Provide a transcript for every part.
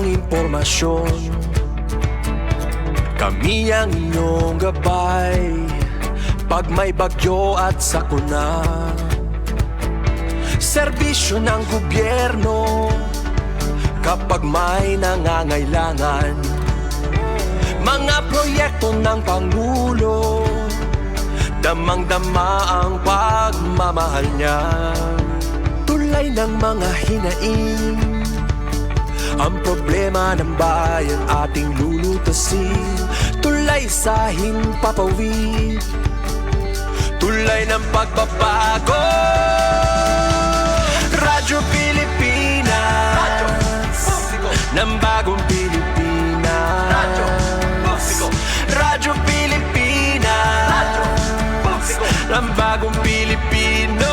ang impormasyon, kami ang inyong gabay pag may bagyo at sakuna. Serbisyo ng gobyerno kapag may nangangailangan, mga proyekto ng Pangulo, damang-dama ang pagmamahal niya. Tulay ng mga hinaing, ang problema ng bayan ating lulutasin. Tulay sa himpapawid, tulay ng pagbabago. Radyo Pilipinas, radyo publiko ng bagong Pilipinas. Radyo publiko, Radyo Pilipinas, radyo publiko ng bagong Pilipino.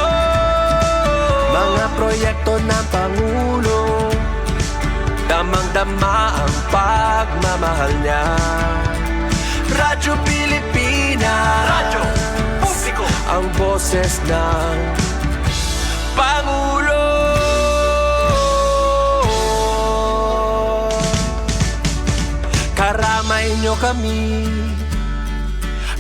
Mga proyekto ng Pangulo, damang-dama ang pagmamahal niya. Radyo Pilipinas, radyo publiko, ang boses ng Pangulo. Karamay nyo kami,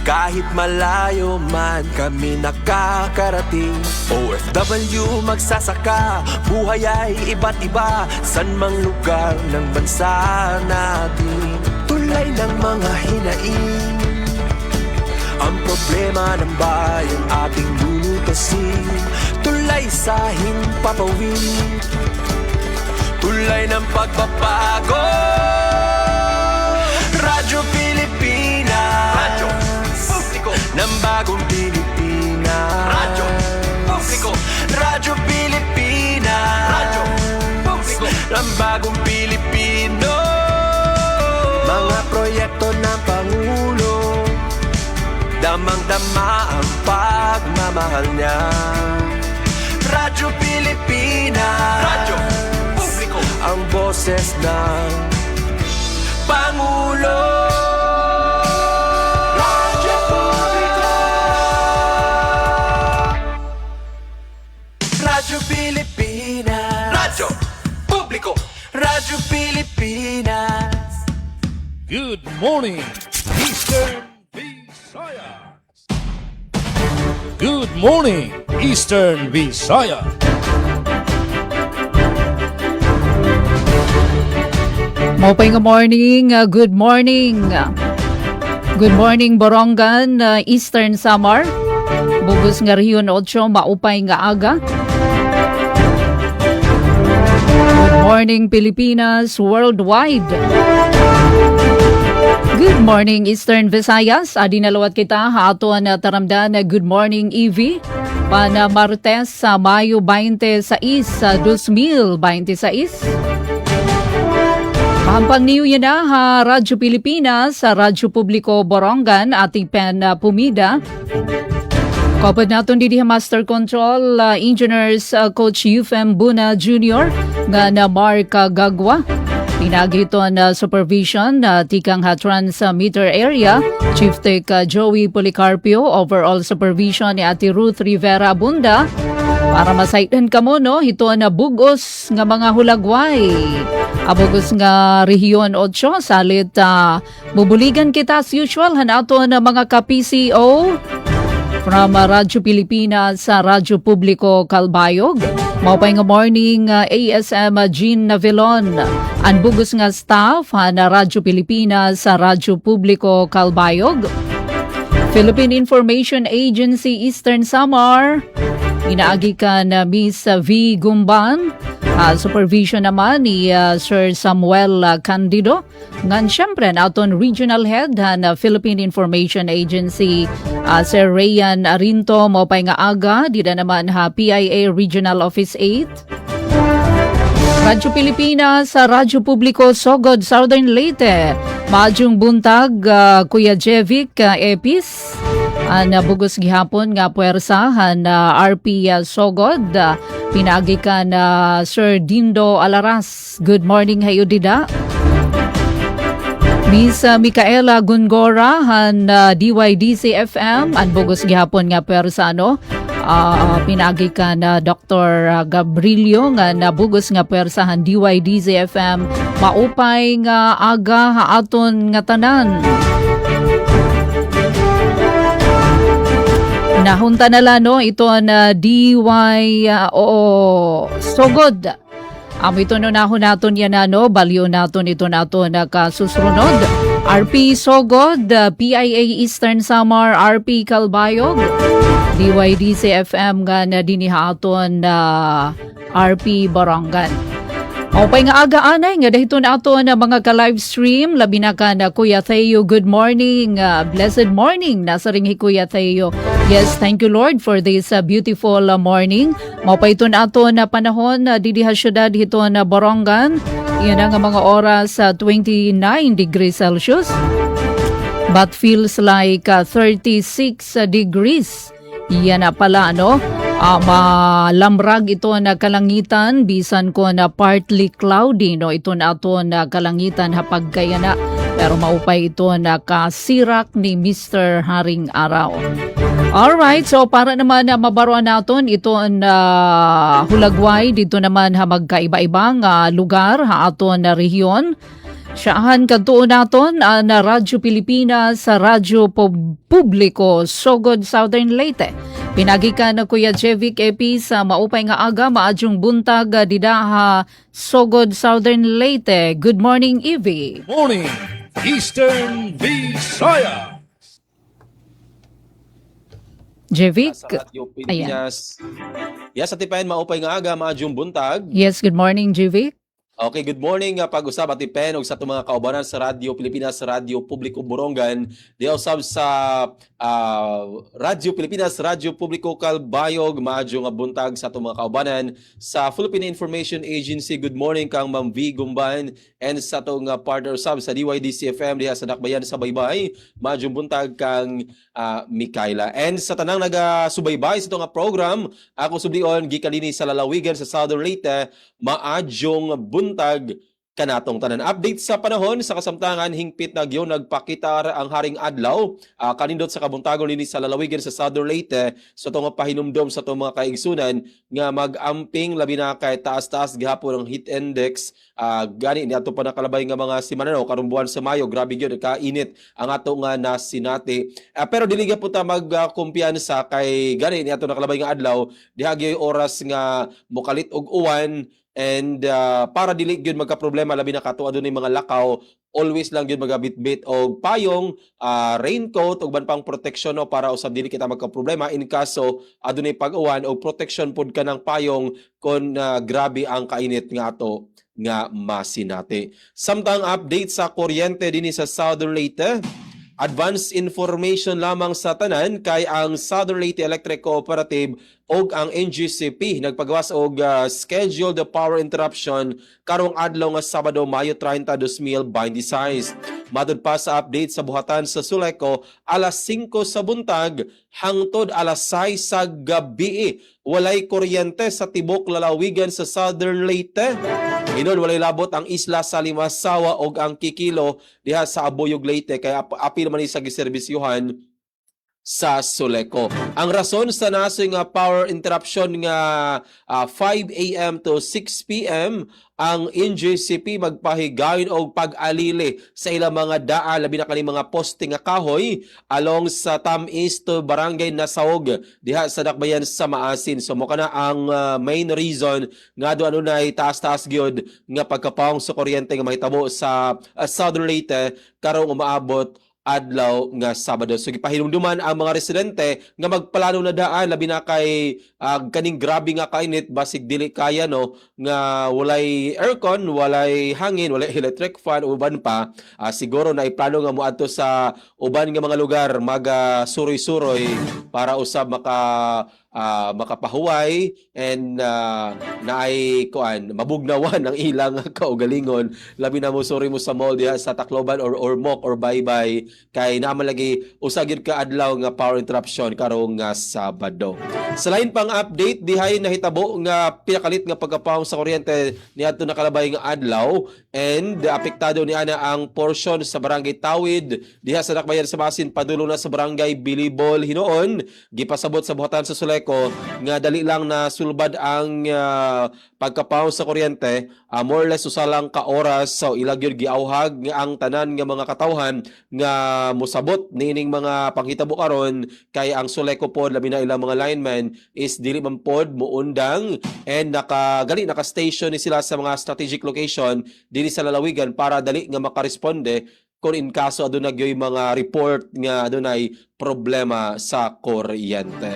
kahit malayo man kami nakakarating. OFW magsasaka, buhay ay iba't iba, san mang lugar ng bansa natin. Tulay ng mga hinaing, ang problema ng bayan ating lulutasin. Tulay sa himpapawid, tulay ng pagbabago. Radyo Pilipinas, radyo publiko ng bagong Pilipinas. Radyo publiko, Radyo Pilipinas, radyo publiko ng bagong Pilipino. Mga proyekto ng Pangulo, damang-dama ang pagmamahal niya. Radyo Pilipinas, radyo publiko, ang boses ng Pangulo. Radyo publiko, Radyo Pilipinas, radyo publiko, Radyo Pilipinas. Good morning, Eastern Visayas. Good morning, Eastern Visayas. Mopay nga morning, good morning. Good morning, Borongan, Eastern Samar. Bugos nga Riyon 8, maupay nga aga. Good morning, Pilipinas, worldwide. Good morning, Eastern Visayas. Adi nalawat kita, haaton na taramdan na good morning, Evie. Pana Martes sa Mayo 26, 2026. Pampang New Year na ha, Radyo Pilipinas, sa Radyo Publiko Borongan, ating pen pumida. Kapag natin didi Master Control, Engineers Coach Yufem Buna Jr. nga na Mark Gagwa. Pinagito na supervision na tikang transmitter area, Chief Tech Joey Policarpio, overall supervision ni Ate Ruth Rivera Bunda. Para masaitan ka mo, no, ito na bugos nga mga hulagway. Abugos nga Rehiyon 8, salit bubuligan kita as usual, hanato na mga ka-PCO from Radyo Pilipinas sa Radyo Publiko Calbayog. Maupay nga morning, ASM Jean Navilon. Ang bugos nga staff na Radyo Pilipinas sa Radyo Publiko Calbayog. Philippine Information Agency Eastern Samar. Inaagi ka na Miss V. Gumban. Supervision naman ni Sir Samuel Candido. Ngan siyempre naton Regional Head na Philippine Information Agency, Sir Rayan Arinto, maupay nga aga, dida naman PIA Regional Office 8. Radyo Pilipinas sa Radyo Publiko Sogod, Southern Leyte. Maadjong buntag, Kuya Jevic Epis. Nabugos gihapon nga puwersa na RP Sogod. Pinagi ka na Sir Dindo Alaras. Good morning, hayo dida. Miss Micaela Gungora han DYDC FM. Ang bugos gihapon nga puwersa pinagi ka na Dr. Gabrilio nga nabugos nga pwersahan DYDZ-FM maupay nga aga haaton nga tanan. Nahunta na lano ito na sogod. Ito no nahon naton yan balyo naton ito naton nakasusunod. RP Sogod, PIA Eastern Samar, RP Calbayog, DYDZ-FM nga na dinihaton na RP Barangan. Maupay nga aga-anay nga dahito na ato na mga ka-live stream. Labi na ka na Kuya Theo, good morning. Blessed morning. Nasa ring Kuya Theo. Yes, thank you Lord for this beautiful morning. Maupay ito na ato na panahon na didiha syudad dito na Borongan. Yan ang mga oras 29 degrees Celsius. But feels like 36 degrees. Yan na pala malamrag ito na kalangitan bisan ko na partly cloudy ito na ito na kalangitan hapag kaya na pero maupay ito na kasirak ni Mr. Haring Araw. Alright, so para naman na mabaruan naton ito na hulagway dito naman magkaiba-ibang lugar aton na rehiyon. Saahan kadtuon naton na Radyo Pilipinas sa Radyo Publiko Sogod Southern Leyte. Pinagi ka na Kuya Jevic Epi sa maupay nga aga maadjong buntag didaha Sogod Southern Leyte. Good morning, Evie. Morning, Eastern Visayas. Jevic. Sa Radyo Pilipinas. Yes, atipayan maupay nga aga maadjong buntag. Yes, good morning, Jevic. Okay, good morning. Pag-usap at ipen og sa itong mga kaubanan sa Radyo Pilipinas, sa Radyo Publiko Borongan. Di usab sa Radyo Pilipinas, Radyo Publiko Calbayog, maadyo nga buntag sa itong mga kaubanan. Sa Philippine Information Agency, good morning kang Ma'am V. Gumban. And sa itong partner usab sa DYDZ-FM, diha sa Dakbayan sa Baybay, maadyo buntag kang Mikaela. And sa tanang nagasubaybay sa itong program, ako sublion, gikalini sa lalawigan sa Southern Leyte, maadyong buntag kanatong tanan. Update sa panahon sa kasamtangan hingpit na gyon nagpakita ang haring adlaw kanindot sa kabuntagon nini sa lalawigan sa Southern Leyte sa itong pahinumdom sa itong mga kaigsunan nga mag-amping labi na kay taas-taas gihapon ang heat index gani ni ato pa nakalabay nga mga simana karong buwan sa Mayo, grabe gyud kainit ang ato nga nasinati. Pero dili gyud ta magkumpiyansa kay gani ni ato nakalabay nga adlaw diha gyud oras nga mokalit og uwan. And para dili gyud magka-problema labi na kato adunay mga lakaw, always lang gyud magabitbit og payong, raincoat ug ban pang protection para usab dili kita magka-problema in kaso adunay pag-uwan o protection pod ka ng payong kon grabe ang kainit nga ato nga masinati. Samtang update sa kuryente dinhi sa Southern Leyte. Advance information lamang sa tanan kay ang Southern Leyte Electric Cooperative og ang NGCP nagpagawas og scheduled power interruption karong adlaw nga Sabado, Mayo 30, 2026. Madod pa sa update sa buhatan sa Suleco, alas 5 sa buntag hangtod alas 6 sa gabi. Walay kuryente sa tibok lalawigan sa Southern Leyte. Inon walay labot ang isla sa Limasawa og ang Kikilo diha sa Abuyog Leyte kay apil man sa giserbisyuhan sa Suleco. Ang rason sa nasing power interruption nga 5 a.m. to 6 p.m. ang NGCP magpahigayon og pag-alili sa ilang mga daan labi na kani mga poste nga kahoy along sa Tamis to Barangay Nasaog diha sa Dakbayan sa Maasin. So mo kana ang main reason nga do anunay taas-taas gyud nga pagkapawong sa kuryente nga mahitabo sa Southern Leyte karong umaabot adlaw nga Sabado. So gipahinumduman ang mga residente nga magplano na daan labi na kay kaning grabe nga kainit basig dili kaya nga walay aircon, walay hangin, walay electric fan uban pa siguro na iplano nga moadto sa uban nga mga lugar suroy-suroy para usab makapahuway and naay mabugnawan ang ilang kaugalingon labi na mo sorry mo sa mall diha sa Tacloban or Ormoc or Baybay kay naman lagi usagid ka adlaw nga power interruption karong Sabado. Sa lain pang update dihay nahitabo nga pinakalit nga pagkapawong sa kuryente niadto nakalabay nga adlaw and apektado ni ana ang portion sa Barangay Tawid diha sa Dakbayan sa Masin padulo na sa Barangay Bilibol hinoon gipasabot sa buhatan sa Suleco Suleco nga dali lang na sulbad ang pagkapaw sa kuryente, more or less usalang ka oras so ilag yun giauhag nga ang tanan nga mga katawhan nga musabot niining mga panghitabo karon kay ang Suleco pod labi na ilang mga linemen is dili man pod muundang and naka-station ni sila sa mga strategic location dili sa lalawigan para dali nga makaresponde kung in kaso adunay gyoy mga report nga adunay problema sa kuryente.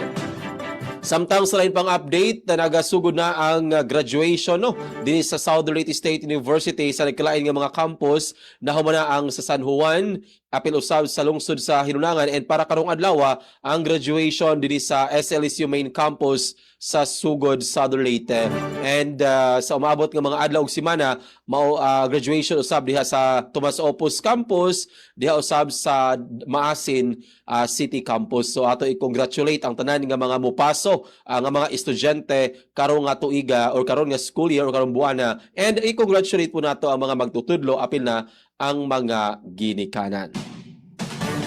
Samtang sa lain pang update na nagasugod na ang graduation din sa Southern Leyte State University sa nagkalain nga mga campus na humana ang sa San Juan, apil usab sa lungsod sa Hinunangan and para karong adlaw ang graduation din sa SLSU main campus sa Sugod, Southern Leyte. And sa umabot nga mga adlaw ug semana mao graduation usab diha sa Tomas Opus campus, diha usab sa Maasin City campus. So ato i-congratulate ang tanan nga mga mupaso nga mga estudyante karong nga tuiga or karon nga school year or karong buwana, and i-congratulate po nato ang mga magtutudlo apil na ang mga ginikanan.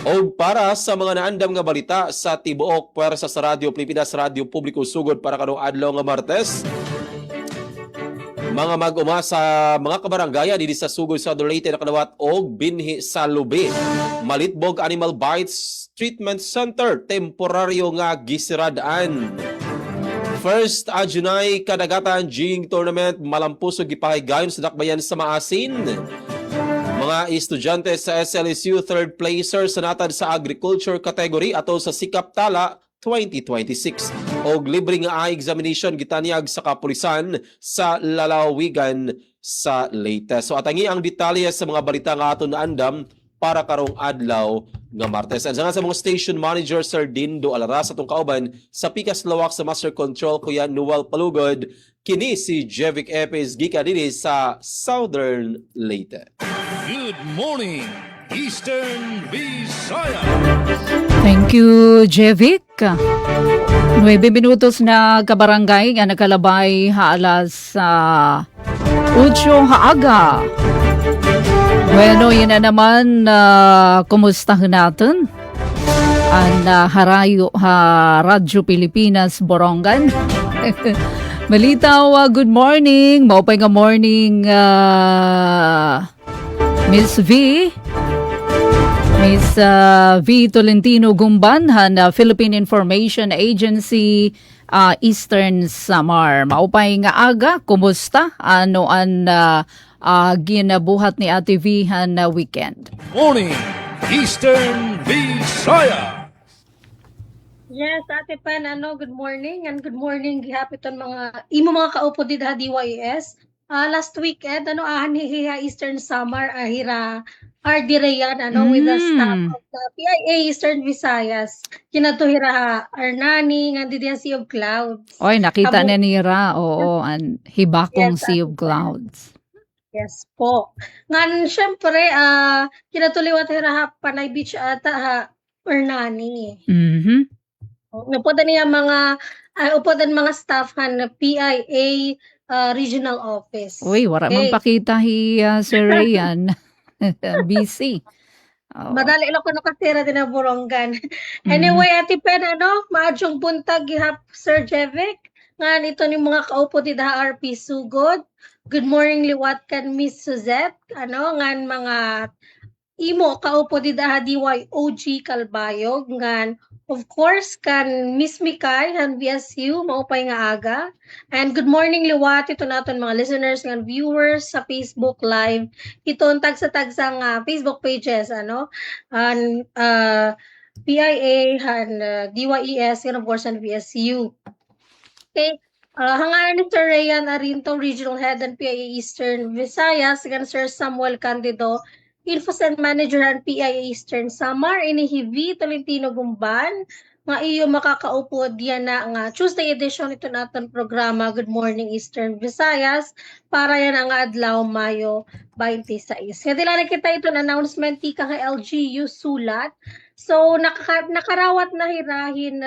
O para sa mga naandam nga balita sa tibuok puwersa sa Radyo Pilipinas, Radyo Publiko Sugod para karong adlaw nga Martes, mga mag-umasa mga kabarangaya diri sa Sugod, Southern Leyte nakadawat og binhi sa lubi. Malitbog Animal Bites Treatment Center temporaryo nga gisirad-an. First Adjunay Kadagatan Jing Tournament malampusog gipahigayon sa dakbayan sa Maasin. Mga estudyante sa SLSU third placer sa natad sa agriculture category ato sa Sikap Tala 2026. Og libre nga examination gitanyag sa kapulisan sa lalawigan sa Leyte. So atangi ang detalye sa mga balita nga aton naandam para karong adlaw nga Martes. And sa mga station manager Sir Dindo Alaras atong kauban sa Pikas Lawak sa Master Control Kuya Noel Palugod, kini si Jevic Epes gikan dinhi sa Southern Leyte. Good morning, Eastern Visaya. Thank you, Jevic. 9 minutos na kabarangay nga nakalabay alas 8 haaga. Bueno, yun na naman, kumustahin natin ang Radyo Pilipinas Borongan. Malitaw, good morning. Maupay nga morning, Miss V. Miss V. Tolentino Gumban, Philippine Information Agency, Eastern Samar. Maupay nga aga, kumusta? Ano ang ginabuhat ni Ate V na weekend? Morning, Eastern Visaya. Yes, Ate Pen, good morning and good morning gihapiton mga mga kaupo di DYES. Last weekend hiha Eastern Samar ahira Ardirayan with the staff of the PIA Eastern Visayas. Kinatuhira Arnani nga di Sea of Clouds. Oy, nakita na nira, oo, ang hibakong Yes, Sea of Clouds. Yes po. Ngan syempre kinatuliwat hira Panay Beach ata Arnani. Mhm. Upodan niya upodan mga staff na PIA regional office. Uy, wala Okay. magpakita Sir Rayan. Busy. Oo. Madali lang ko nakatira din na Borongan. Anyway, Ate Pen, maadyong buntag gihap Sir Jevic. Nga ito ni mga kaupo di RP Sugod. Good morning liwat kan Miss Suzette. Ngan mga imo kaupo di DYOG Kalbayog. Ngan of course kan Miss Mikay han BSU maupay nga aga. And good morning liwat ito naton mga listeners and viewers sa Facebook Live. Ito ang tagsa-tagsa nga Facebook pages PIA han DYES and of course ang BSU. Okay. Hangaran ni Sir Rayan Arinto, Regional Head ng PIA Eastern Visayas, gan Sir Samuel Candido, Infocent Manager ng PIA Eastern Samar, inihivi Tolentino Gumban, nga iyo makakaupo diyan na nga Tuesday edition ito natin programa Good Morning Eastern Visayas para yan ang adlaw Mayo 26. Kaya dila na kita ito announcement tika kay LGU sulat. So nakarawat na hirahin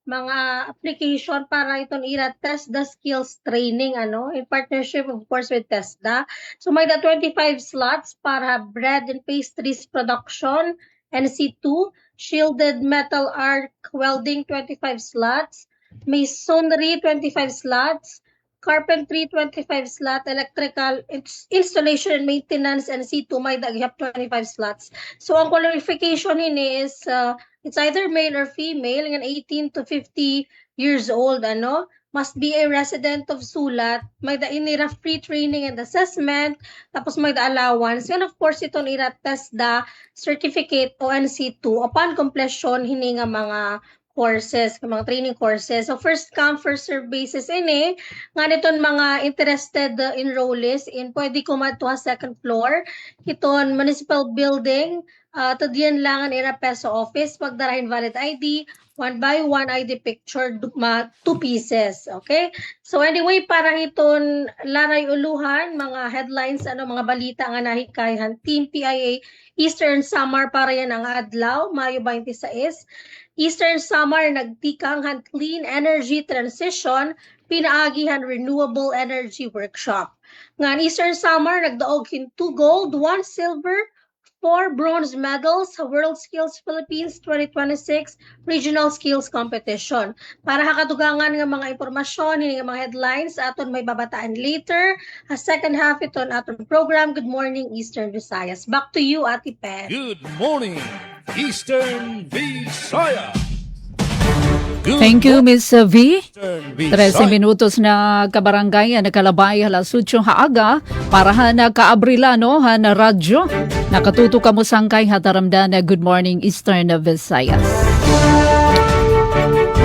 mga application para itong ira test the skills training in partnership of course with TESDA. So may 25 slots para bread and pastries production, NC2, shielded metal arc welding 25 slots, masonry 25 slots, carpentry 25 slot, electrical installation and maintenance and C2 may daghap 25 slots. So ang qualification ini is it's either male or female ng 18 to 50 years old must be a resident of Sulat, may da inira free training and assessment, tapos may da allowance, and of course ito nira test da certificate o NC2 upon completion hini nga mga courses, mga training courses. So first come, first serve basis ini, nga niton mga interested enrollees in pwede kumadto sa second floor, iton municipal building, to diyan lang ang ira peso office, pagdarahin valid ID, 1 by 1 ID picture, 2 pieces. Okay? So anyway, para iton laray uluhan, mga headlines, mga balita nga nahikayhan, Team PIA Eastern Samar para yan ang adlaw, Mayo 26. Eastern Samar nagtikang clean energy transition, pinaagihan renewable energy workshop. Nga Eastern Samar nagdaog 2 gold, 1 silver, 4 bronze medals sa World Skills Philippines 2026 Regional Skills Competition. Para hakatugangan nga mga impormasyon, nga mga headlines, aton may babataan later. A second half iton aton program. Good morning, Eastern Visayas. Back to you, Ate Pen. Good morning, Eastern Visaya. Good Thank you, Miss V. Eastern 13 Visaya. minutos na kabarangay ang nakalabay alas 8 haaga para na kaabrila no na radyo. Nakatuto ka mo sangkay hataramdan na Good Morning Eastern Visayas.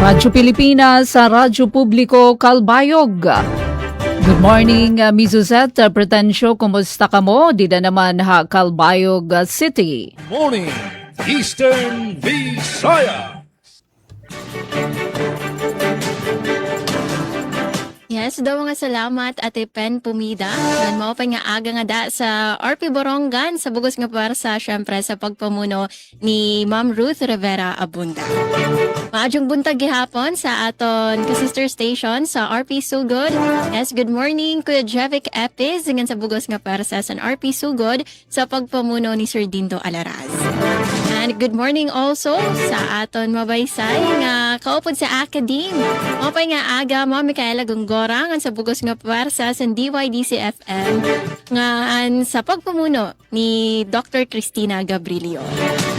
Radyo Pilipinas sa Radyo Publiko Calbayog. Good morning, Miss Suzette Pretensyo. Kumusta ka mo? Dida naman ha Calbayog City. Morning, Eastern Visaya. Yes, daw nga salamat Ate Pen Pumida. Nan mao pa nga aga nga da sa RP Borongan sa bugos nga parsa syempre sa pagpamuno ni Ma'am Ruth Rivera Abunda. Maadjong buntag gihapon sa aton ka-sister station sa RP Sugod. Yes, good morning Kuya Jevic Epis ngan sa bugos nga parsa sa RP Sugod sa pagpamuno ni Sir Dindo Alaraz. And good morning also sa aton mabaysay nga kaupod sa Academe. Mao pa nga aga Ma'am Micaela Gonggora ngan sa bugos nga parsa sa DYDC-FM ngan sa pagpamuno ni Dr. Cristina Gabrilio.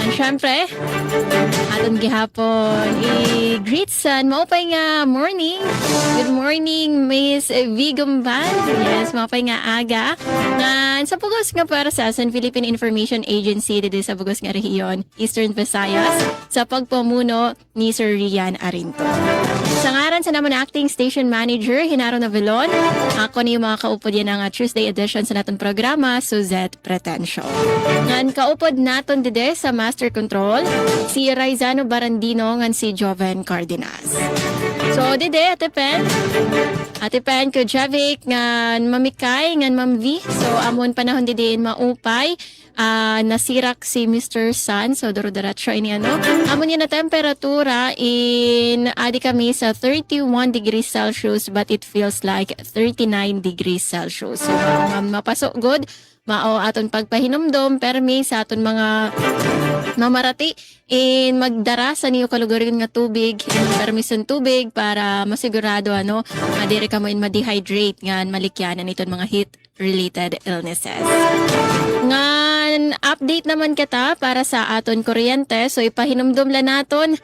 And syempre, aton gihapon i-greet sa mao pa nga morning. Good morning Miss Vigumban. Yes, mao pa nga aga ngan sa bugos nga parsa sa Philippine Information Agency dito sa bugos nga rehiyon Eastern Visayas sa pagpamuno ni Sir Rian Arinto. Sa ngaran sa naman acting station manager Hinaro Navilon, ako ni mga kaupod yan ang Tuesday edition sa naton programa Suzette Pretensyo. Ngan kaupod naton dide sa Master Control si Raizano Barandino ngan si Joven Cardenas. So dide Ate Pen ko Javic ngan Mamikay ngan Ma'am V. So amon panahon dide maupay nasirak si Mr. Sun. So duro-diretso ini amon yan na temperatura in adi kami sa 31 degrees Celsius but it feels like 39 degrees Celsius. So mapasok good mao aton pagpahinumdom permi sa aton mga mamarati in magdara sa niyo kalugarin nga tubig in permission tubig para masigurado adire ka mo in ma-dehydrate ngan malikyanan iton mga heat related illnesses. Ngan update naman kita para sa aton kuryente. So ipahinumdum lang naton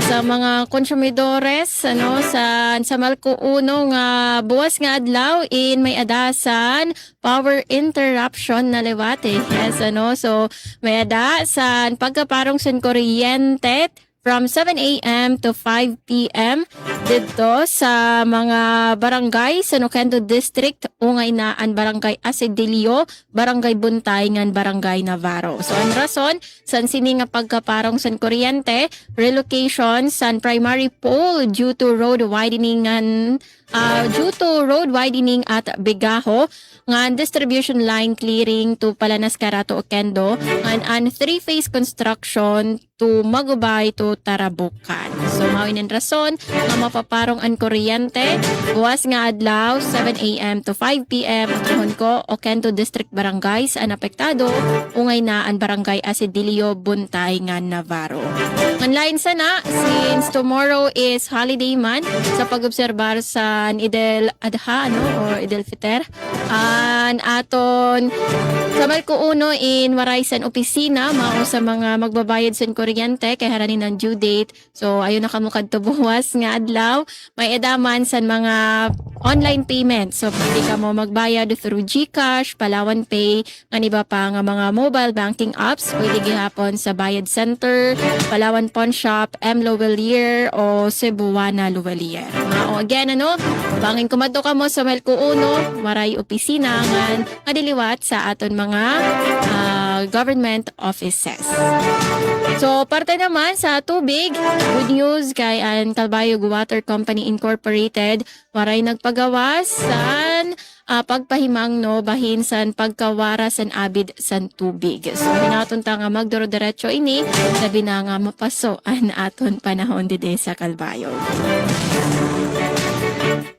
sa mga konsumidores sa Malco 1 nga buwas nga adlaw in may adasan power interruption na lewate. Yes, so may adasan pagkaparong sa kuryente from 7 a.m. to 5 p.m. dito sa mga barangay sa Noquendo District, ungay naan Barangay Asedilio, Barangay Buntay, ngan Barangay Navarro. So ang rason, san sini nga pagkaparong san kuryente, relocation san primary pole due to road widening ngan due to road widening at Bigaho nga distribution line clearing to Palanas, Carato, Oquendo and three-phase construction to Magubay to Tarabucan. So mawin rason nga mapaparong ang kuryente buwas nga adlaw 7 a.m. to 5 p.m. Tuhon ko Oquendo District Barangays ang apektado ungay na ang barangay Asidilio, Buntay nga Navarro. Online sana since tomorrow is holiday month sa pag-obserbar sa Idel Adha or Idel Fitr an aton sa Malco Uno in Waraysan opisina mao sa mga magbabayad sa kuryente kay haranin ng due date. So ayun na kamo kadto buwas nga adlaw may edaman sa mga online payment. So pwede ka mo magbayad through GCash, Palawan Pay, iba pa nga mga mobile banking apps. Pwede gihapon sa Bayad Center, Palawan Pawn Shop, M. Luwelier o Cebuana Luwelier. O again bangin kumadto ka mo sa Melco Uno, maray opisina nga diliwat sa aton mga government offices. So, parte naman sa tubig, good news kay ang Calbayog Water Company Incorporated, waray nagpagawas san pagpahimang bahin san pagkawara san abid san tubig. So, hinatunta nga magdoro-diretso ini, sabi na nga mapaso ang aton panahon dide sa Calbayog.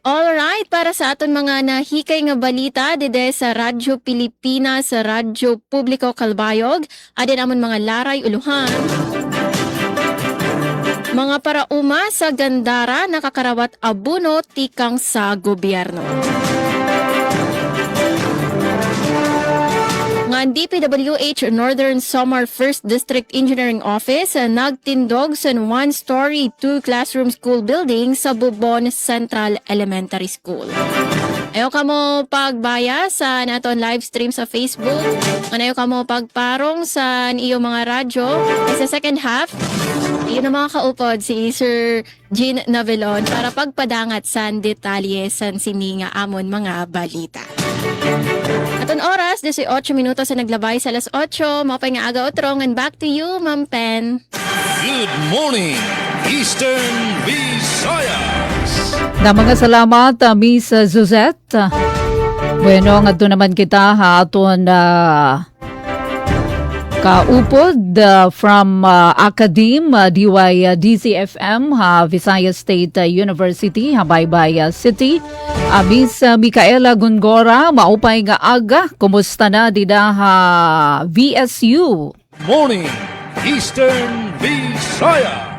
Alright, para sa aton mga nahikay nga balita dide sa Radyo Pilipinas, sa Radyo Publiko Calbayog, adin amon mga laray uluhan. Mga parauma sa Gandara nakakarawat abuno tikang sa gobyerno. Nga DPWH Northern Samar 1st District Engineering Office nagtindog sa one-story, two-classroom school building sa Bubon Central Elementary School. Ayaw ka mo pagbaya sa naton live stream sa Facebook. Ayaw ka mo pagparong sa iyong mga radyo. Sa second half, iyon ang mga kaupod si Sir Jean Navelon para pagpadangat sa detalye sa sininga amon mga balita. Aton oras, 18 minutos sa naglabay sa alas 8. Mapay nga aga otrong and back to you, Ma'am Pen. Good morning, Eastern Visayas. Na mga salamat, Miss Suzette. Bueno, nga doon naman kita aton kaupod from Academe, DCFM, Visayas State University, Habaybay City. Miss Micaela Gongora, maupay nga aga. Kumusta na dida VSU? Morning, Eastern Visayas.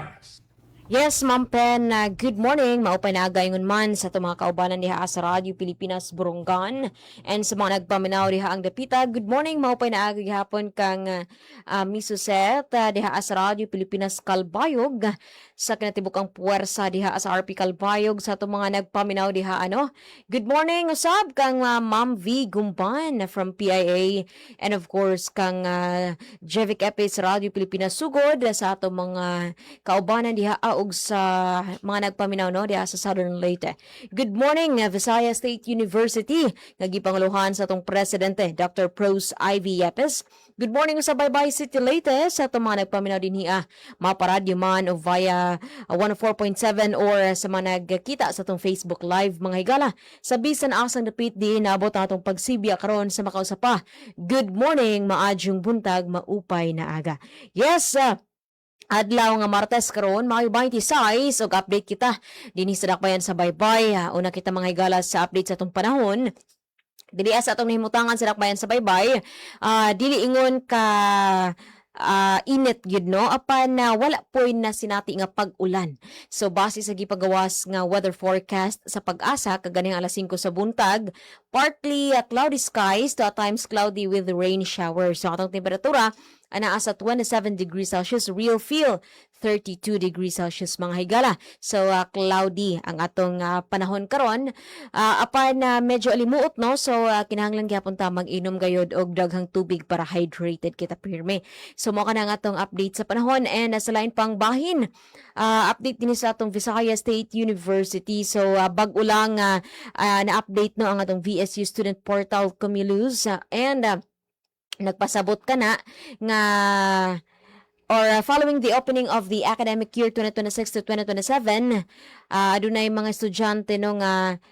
Yes, Ma'am Pen, good morning. Maupay na agayon man sa itong mga kaubanan diha sa Radyo Pilipinas Borongan and sa mga nagpaminaw diha ang dapita. Good morning, maupay na aga gihapon kang Miss Suzette diha sa Radyo Pilipinas Calbayog sa kinatibukang puwersa diha sa RP Calbayog sa itong mga nagpaminaw diha Good morning, usab kang Ma'am V. Gumban from PIA and of course kang Jevic Epe sa Radyo Pilipinas Sugod sa itong mga kaubanan diha og sa mga nagpaminaw diha sa Southern Leyte. Good morning, Visayas State University. Nagipanguluhan sa itong presidente, Dr. Pros Ivy Yepes. Good morning sa Baybay City Leyte sa itong mga nagpaminaw din hiya. Maparadyo man o via 104.7 or sa mga nagkita sa itong Facebook Live mga higala. Sa bisan asang dapit di naabot na itong pagsibya karon sa makausapa. Good morning, maadyong buntag, maupay na aga. Yes, adlaw nga Martes karon Mayo 26 og update kita dinhi sa dakbayan sa Baybay. Una kita mga higala sa update sa atong panahon. Dili sa atong nahimutangan sa dakbayan sa Baybay. Dili ingon ka init gyud apan wala poy na sinati nga pag-ulan. So base sa gipagawas nga weather forecast sa Pag-asa kaganing alas 5 sa buntag, partly cloudy skies to at times cloudy with rain showers. So atong temperatura anaa sa 27 degrees Celsius, real feel 32 degrees Celsius mga higala. So cloudy ang atong panahon karon. Apan medyo alimuot so kinahanglan gyapon ta mag-inom gayud og daghang tubig para hydrated kita pirme. So mo kana nga atong update sa panahon and sa lain pang bahin. Update din sa atong Visayas State University. So bag-o lang na-update ang atong VSU Student Portal Cumulus and nagpasabot ka na nga following the opening of the academic year 2026 to 2027, adunay mga estudyante no nga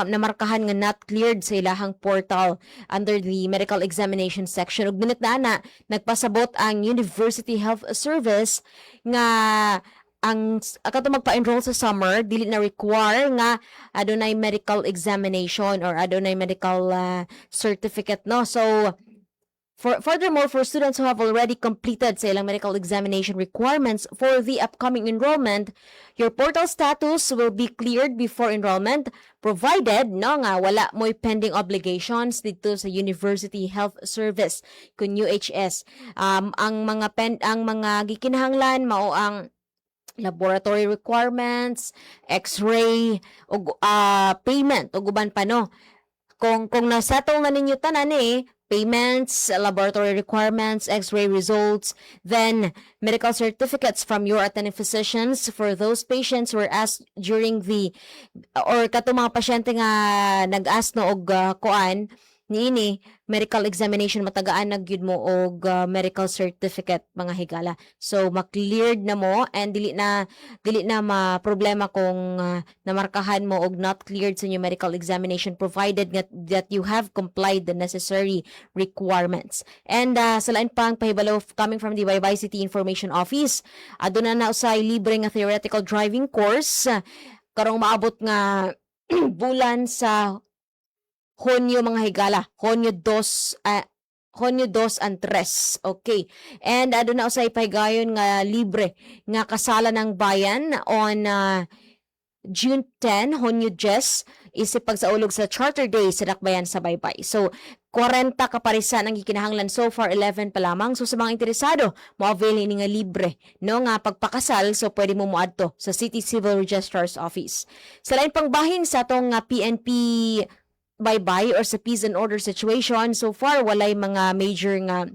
namarkahan nga not cleared sa ilahang portal under the medical examination section. Ug minute na nagpasabot ang University Health Service nga ang kato magpa-enroll sa summer dili na require nga adunay medical examination or adunay medical certificate no. So furthermore, for students who have already completed sa ilang medical examination requirements for the upcoming enrollment, your portal status will be cleared before enrollment provided no nga wala mo'y pending obligations dito sa University Health Service kun UHS. Ang mga gikinahanglan mao ang laboratory requirements, x-ray, ug payment ug uban pa no. Kung na-settle na ninyo tanan payments, laboratory requirements, x-ray results, then medical certificates from your attending physicians for those patients who were asked during the or katong mga pasyente nga nag-ask no og kuan niini medical examination matagaan na gyud mo og medical certificate mga higala. So ma-cleared na mo and dili na ma problema kung namarkahan mo og not cleared sa inyong medical examination provided that you have complied the necessary requirements. And sa lain pang pahibalo coming from the Baybay City Information Office, aduna na usay libre nga theoretical driving course karong maabot nga bulan sa Hunyo mga higala, Hunyo 2 and 3. Okay. And aduna usay pahigayon nga libre nga kasala ng bayan on June 10, Hunyo 10, isip pagsaulog sa Charter Day sa Dakbayan sa Baybay. So 40 kaparisan ang gikinahanglan so far, 11 pa lamang. So sa mga interesado, mo-avail ini nga libre no nga pagpakasal, so pwede mo moadto sa City Civil Registrar's Office. Sa lain pang bahin sa atong PNP Baybay or sa peace and order situation, so far walay mga major nga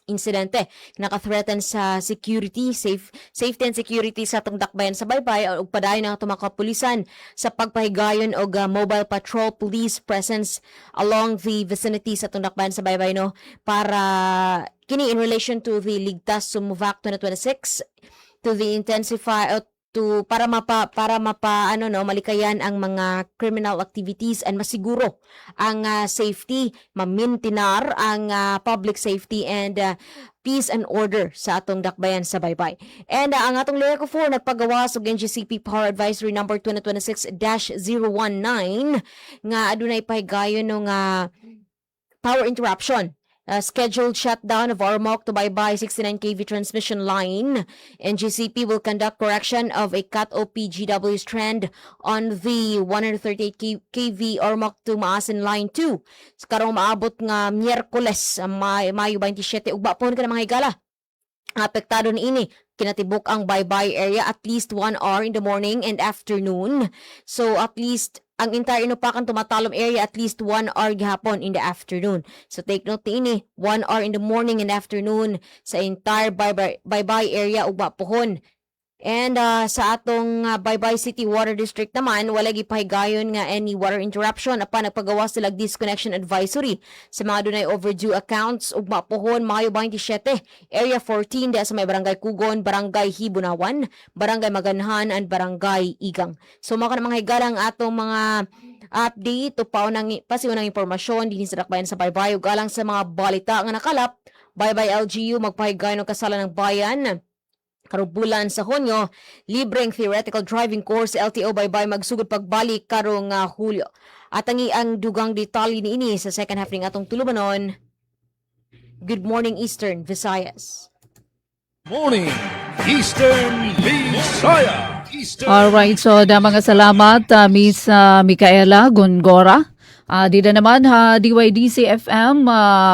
insidente naka-threaten sa security, safety and security sa atong dakbayan sa Baybay ug padayon ang atong mga kapulisan sa pagpahigayon og mobile patrol police presence along the vicinity sa atong dakbayan sa Baybay no, para kini in relation to the Ligtas Sumuvac 2026 to the intensify para malikayan ang mga criminal activities and masiguro ang safety, mamintinar ang public safety and peace and order sa atong dakbayan sa Baybay. And ang atong Lawyer ko nagpagawa sa NGCP Power Advisory number 2026-019 nga adunay pahigayon ng power interruption. Scheduled shutdown of Ormoc to Baybay 69 kV transmission line. NGCP will conduct correction of a cut OPGW strand on the 138 kV Ormoc to Maasin line 2. Karong maabot nga Miyerkules, Mayo 27. Ugba po ka na mga higala. Apektado niini kinatibok ang Baybay area at least 1 hour in the morning and afternoon. So at least ang entire Inupakan Tumatalom area at least 1 hour gihapon in the afternoon. So take note ini 1 hour in the morning and afternoon sa entire Baybay area ug Pohon. And sa atong Baybay City Water District naman, wala gipahigayon nga any water interruption apan nagpagawas sila disconnection advisory sa mga dunay overdue accounts ug Pohon, Mayo 27, Area 14 sa may Barangay Kugon, Barangay Hibunawan, Barangay Maganhan and Barangay Igang. So mga higalang atong mga update o pasiunang impormasyon din sa dakbayan sa Baybay ug alang sa mga balita nga nakalap, Baybay LGU magpahigayon og kasalan ng bayan karong bulan sa Hunyo, libreng theoretical driving course LTO Baybay magsugod pagbalik karong Hulyo. At ang dugang detalye niini sa second half ning atong tulumanon. Good morning Eastern Visayas. Morning, Eastern Visayas. Alright, so mga salamat Miss Micaela Gongora. Dito naman DYDC FM,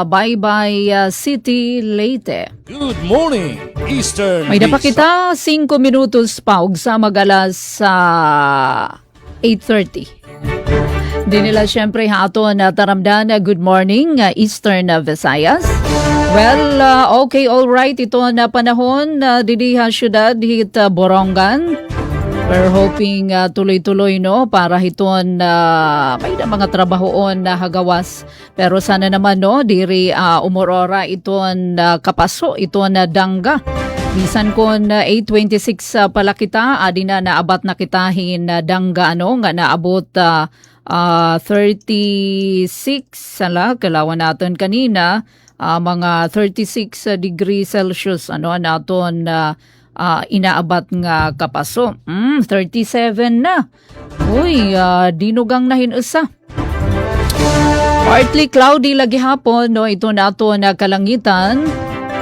Baybay City, Leyte. Good morning, Eastern May napakita 5 minutos pa ug sa magalas 8:30. Di nila syempre haton taramdan good morning Eastern Visayas. Well, okay, all right. Ito na panahon didi ha syudad hit Borongan. We're hoping tuloy-tuloy no para hiton may na mga trabahoon na hagawas. Pero sana naman no diri umorora iton kapaso iton dangga. Bisan kon 8:26 pala kita adi na naabat na kitahin dangga ano nga naabot 36 sala kalawan naton kanina mga 36 degrees Celsius ano naton inaabat nga kapaso. 37 na. Uy, dinugang na hinusa. Partly cloudy lagi hapon, no? Ito na ito na kalangitan.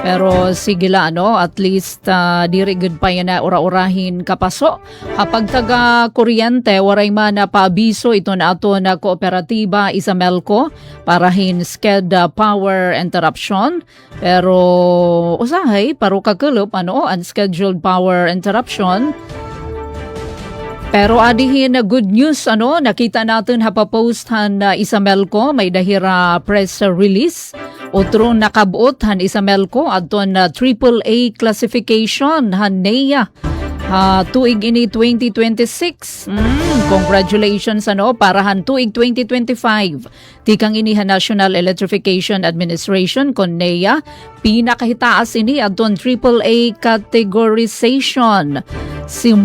Pero sige la, no? At least diri good pa yan na ura-urahin kapaso. Kapag taga kuryente, waray man na paabiso ito na ito na kooperatiba Isamelco para hin sked power interruption. Pero usahay, paro kakulop, ano? Unscheduled power interruption. Pero adihin na good news, ano, nakita natin hapapost han Isamelco, may dahira press release. Otro nakabuot han Isamelco, adton na AAA classification han NEA. Tuig ini 2026. Congratulations ano para han tuig 2025. Tikang ini han National Electrification Administration kon NEA pinakahitaas ini adton AAA categorization.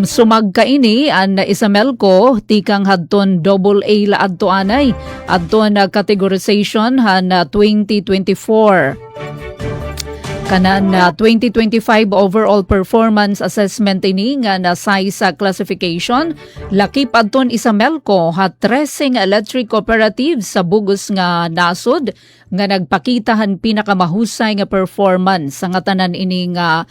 Sumagka ini an Isamelco tikang hadton AA la adto anay adton categorization han 2024. Kanan 2025 overall performance assessment ini nga nasay sa classification lakip adton Isamelco ha 13 electric cooperatives sa bugos nga nasod nga nagpakitahan pinakamahusay nga performance sa nga tanan ini nga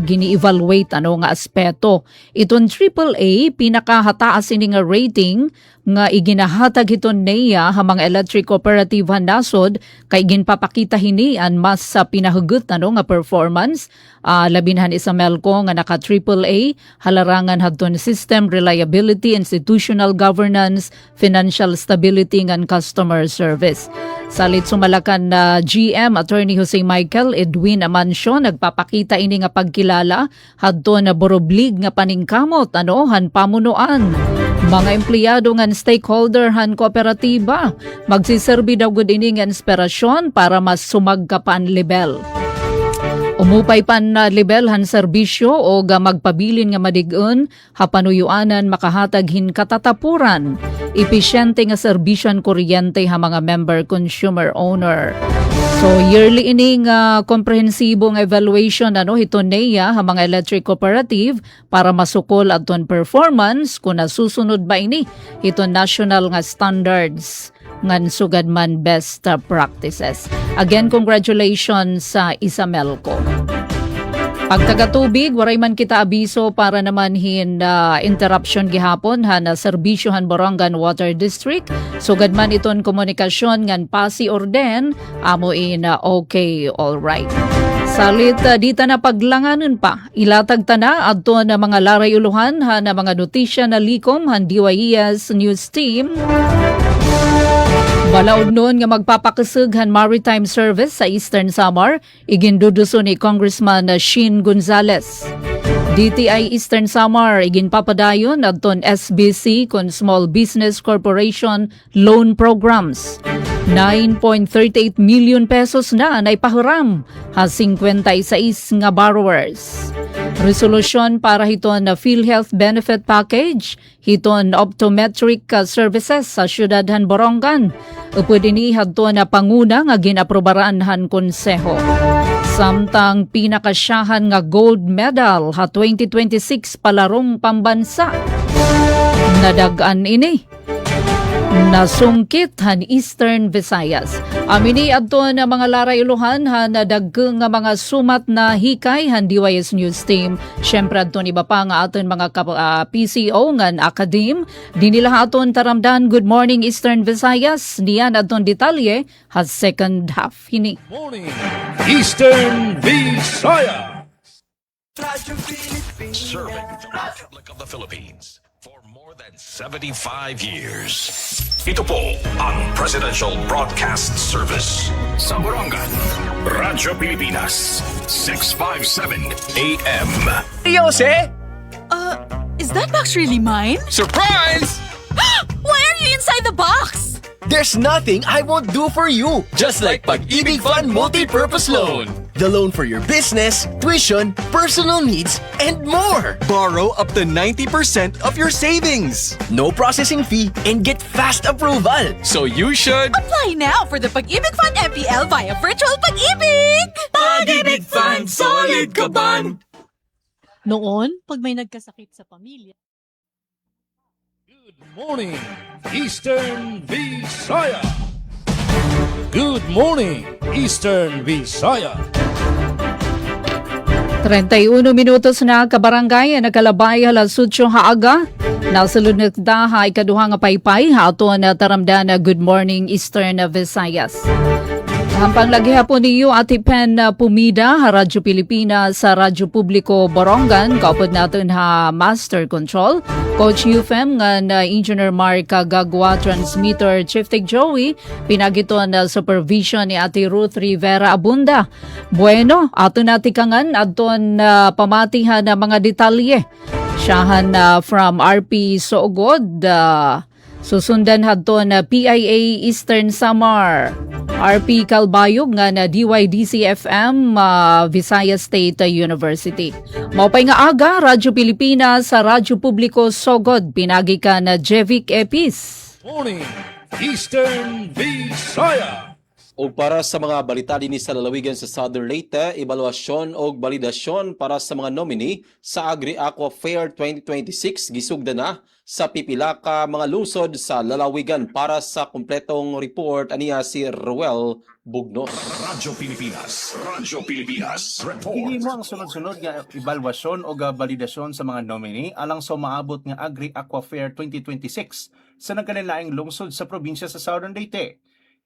gini-evaluate ano nga aspeto. Iton AAA pinakahataas ini nga rating nga iginahatag hiton NEA ha mga electric cooperative han nasod kay ginpapakita hini an mas sa pinahugot ano nga performance labinhan Isamelco nga naka AAA halarangan hadton system reliability, institutional governance, financial stability ngan customer service. Salit sumalakan na GM Attorney Jose Michael Edwin Amancio nagpapakita ini nga pagkilala hadton na boroblig nga paningkamot ano han pamunuan. Mga empleyado ngan stakeholder han kooperatiba magsiserbi daw gud ini nga inspirasyon para mas sumagka pa ang level. Umupay pan na level han serbisyo o magpabilin nga madig-on hapanuyuanan makahatag hin katatapuran. Episyente nga serbisyon kuryente ha mga member consumer owner. So yearly ini nga komprehensibong evaluation ano ito NEA ha mga electric cooperative para masukol adton performance kung nasusunod ba ini ito national nga standards ngan sugad man best practices. Again, congratulations sa Isamelco. Pagtagatubig, waray man kita abiso para naman hin interruption gihapon han serbisyohan Borongan Water District. Sugad man iton komunikasyon ngan pasi orden amo in okay, all right. Salit dita na paglanganon pa. Ilatag tana adto na mga laray uluhan han mga notisya na likom han DYES News Team. Balaod noon nga magpapakasug han maritime service sa Eastern Samar, iginduduso ni Congressman Shin Gonzales. DTI Eastern Samar iginpapadayon adton SBC kon Small Business Corporation Loan Programs. 9.38 million pesos na naipahiram ha 56 nga borrowers. Resolusyon para hiton na PhilHealth Benefit Package, hiton optometric services sa Syudadhan Borongan. Upod ini hadto na panguna nga ginaprobaraan han konseho. Samtang pinakasyahan nga gold medal ha 2026 palarong pambansa. Nadagan ini. Nasungkit han Eastern Visayas. Amini adto na mga laray uluhan han dagkeng nga mga sumat na hikay han DYS News Team. Syempre adto iba pa nga aton mga PCO ngan academe. Dinila aton taramdan Good Morning Eastern Visayas. Niyan adton detalye ha second half hini. Morning Eastern Visaya. Serving the Republic of the Philippines for more than 75 years. Ito po ang Presidential Broadcast Service sa Borongan, Radyo Pilipinas, 657 AM. Yose? Is that box really mine? Surprise! Why are you inside the box? There's nothing I won't do for you. Just like Pag-ibig Fund Multi-Purpose Loan. The loan for your business, tuition, personal needs, and more. Borrow up to 90% of your savings. No processing fee and get fast approval. So you should... Apply now for the Pag-ibig Fund MPL via Virtual Pag-ibig! Pag-ibig Fund, solid ka ban! Noon, pag may nagkasakit sa pamilya, Good morning, Eastern Visaya. Good morning, Eastern Visaya. 31 minutos na kabarangay nakalabay halas 8 haaga. Nasulod na daha ikaduha nga paypay haton na taramdan na Good Morning Eastern Visayas. Hampang lagi hapon niyo Ate Pen Pumida, Radyo Pilipinas sa Radyo Publiko Borongan, kaupod natin ha Master Control, Coach UFM nga na Engineer Mark Gagwa, Transmitter Chief Tech Joey, pinagito na supervision ni Ate Ruth Rivera Abunda. Bueno, ato natin kangan, aton pamatihan na mga detalye. Siyahan from RP Soogod, susundan hadto na PIA Eastern Samar, RP Calbayog nga na DYDC-FM Visayas State University. Maupay nga aga, Radyo Pilipinas sa Radyo Publiko Sogod, pinagi ka na Jevic Epis. Morning, Eastern Visaya. O para sa mga balita din sa lalawigan sa Southern Leyte, ebaluasyon o balidasyon para sa mga nominee sa Agri-Aqua Fair 2026 gisugda na sa pipila ka mga lungsod sa lalawigan. Para sa kumpletong report aniya si Ruel Bugnos. Radyo Pilipinas Report. Hindi mo ang sunod-sunod nga ebalwasyon o balidasyon sa mga nominee alang sa maabot nga Agri-Aqua Fair 2026 sa nagkanilaing lungsod sa probinsya sa Southern Leyte.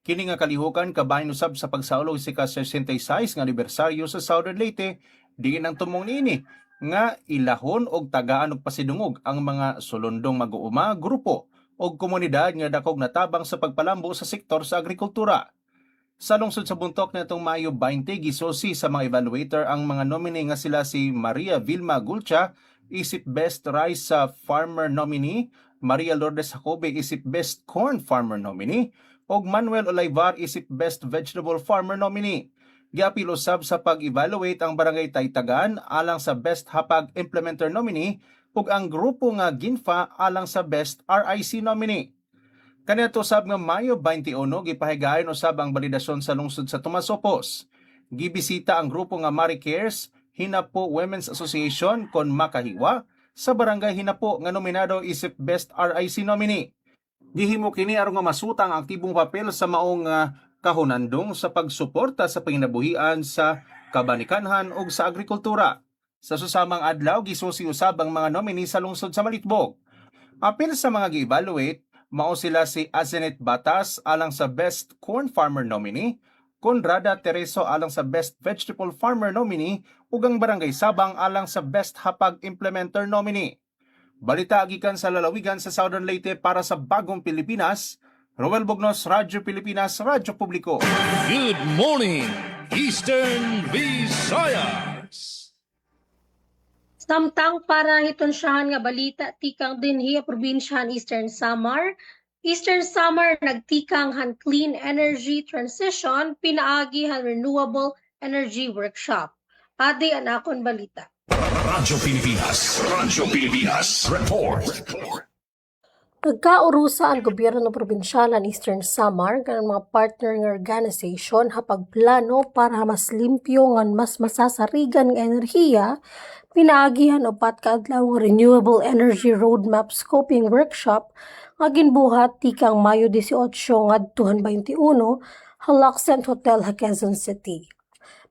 Kini nga kalihukan kabahin usab sa pagsaulog sa ika-66 nga anibersaryo sa Southern Leyte, diin ang tumong niini nga ilahon og tagaan og pasidungog ang mga sulundong mag-uuma, grupo og komunidad nga dakog natabang sa pagpalambo sa sektor sa agrikultura. Sa lungsod sa buntok nitong Mayo 20 gisosi sa mga evaluator ang mga nominee nga sila si Maria Vilma Gulcha, isip Best Rice Farmer Nominee, Maria Lourdes Jacobe, isip Best Corn Farmer Nominee, og Manuel Olivar, isip Best Vegetable Farmer Nominee. Giapil usab sa pag-evaluate ang Barangay Taytagan alang sa Best Hapag Implementer Nominee ug ang grupo nga Ginfa alang sa Best RIC Nominee. Kaniadto usab nga Mayo 21 gipahigayon usab ang balidasyon sa lungsod sa Tomasopos. Gibisita ang grupo nga Marie Cares, Hinapo Women's Association kon Makahiwa sa Barangay Hinapo nga nominado isip Best RIC Nominee. Gihimo kini aron nga masutang ang aktibong papel sa maong kahunandong sa pagsuporta sa panginabuhian sa kabanikanhan ug sa agrikultura. Sa susamang adlaw gisusi usab ang mga nominee sa lungsod sa Malitbog. Apil sa mga gi-evaluate, mao sila si Azenet Batas alang sa Best Corn Farmer Nominee, Conrada Tereso alang sa Best Vegetable Farmer Nominee ug ang Barangay Sabang alang sa Best Hapag Implementer Nominee. Balita gikan sa lalawigan sa Southern Leyte para sa Bagong Pilipinas, Roel Bugnos, Radyo Pilipinas, Radyo Publiko. Good morning, Eastern Visayas. Samtang para hitonsyahan nga balita tikang dinhi probinsyahan Eastern Samar. Eastern Samar nagtikang han clean energy transition pinaagi han renewable energy workshop. Adi ang akon balita. Radyo Pilipinas Report. Nagkaurusa ang gobyerno ng probinsyalan Eastern Samar ng mga partner ng organization hapag plano para mas limpyo ng mas masasarigan ng enerhiya, pinaagihan upat kaadlaw Renewable Energy Roadmap Scoping Workshop nga ginbuhat tikang Mayo 18 ngadto 21 Halaxent Hotel, Quezon City.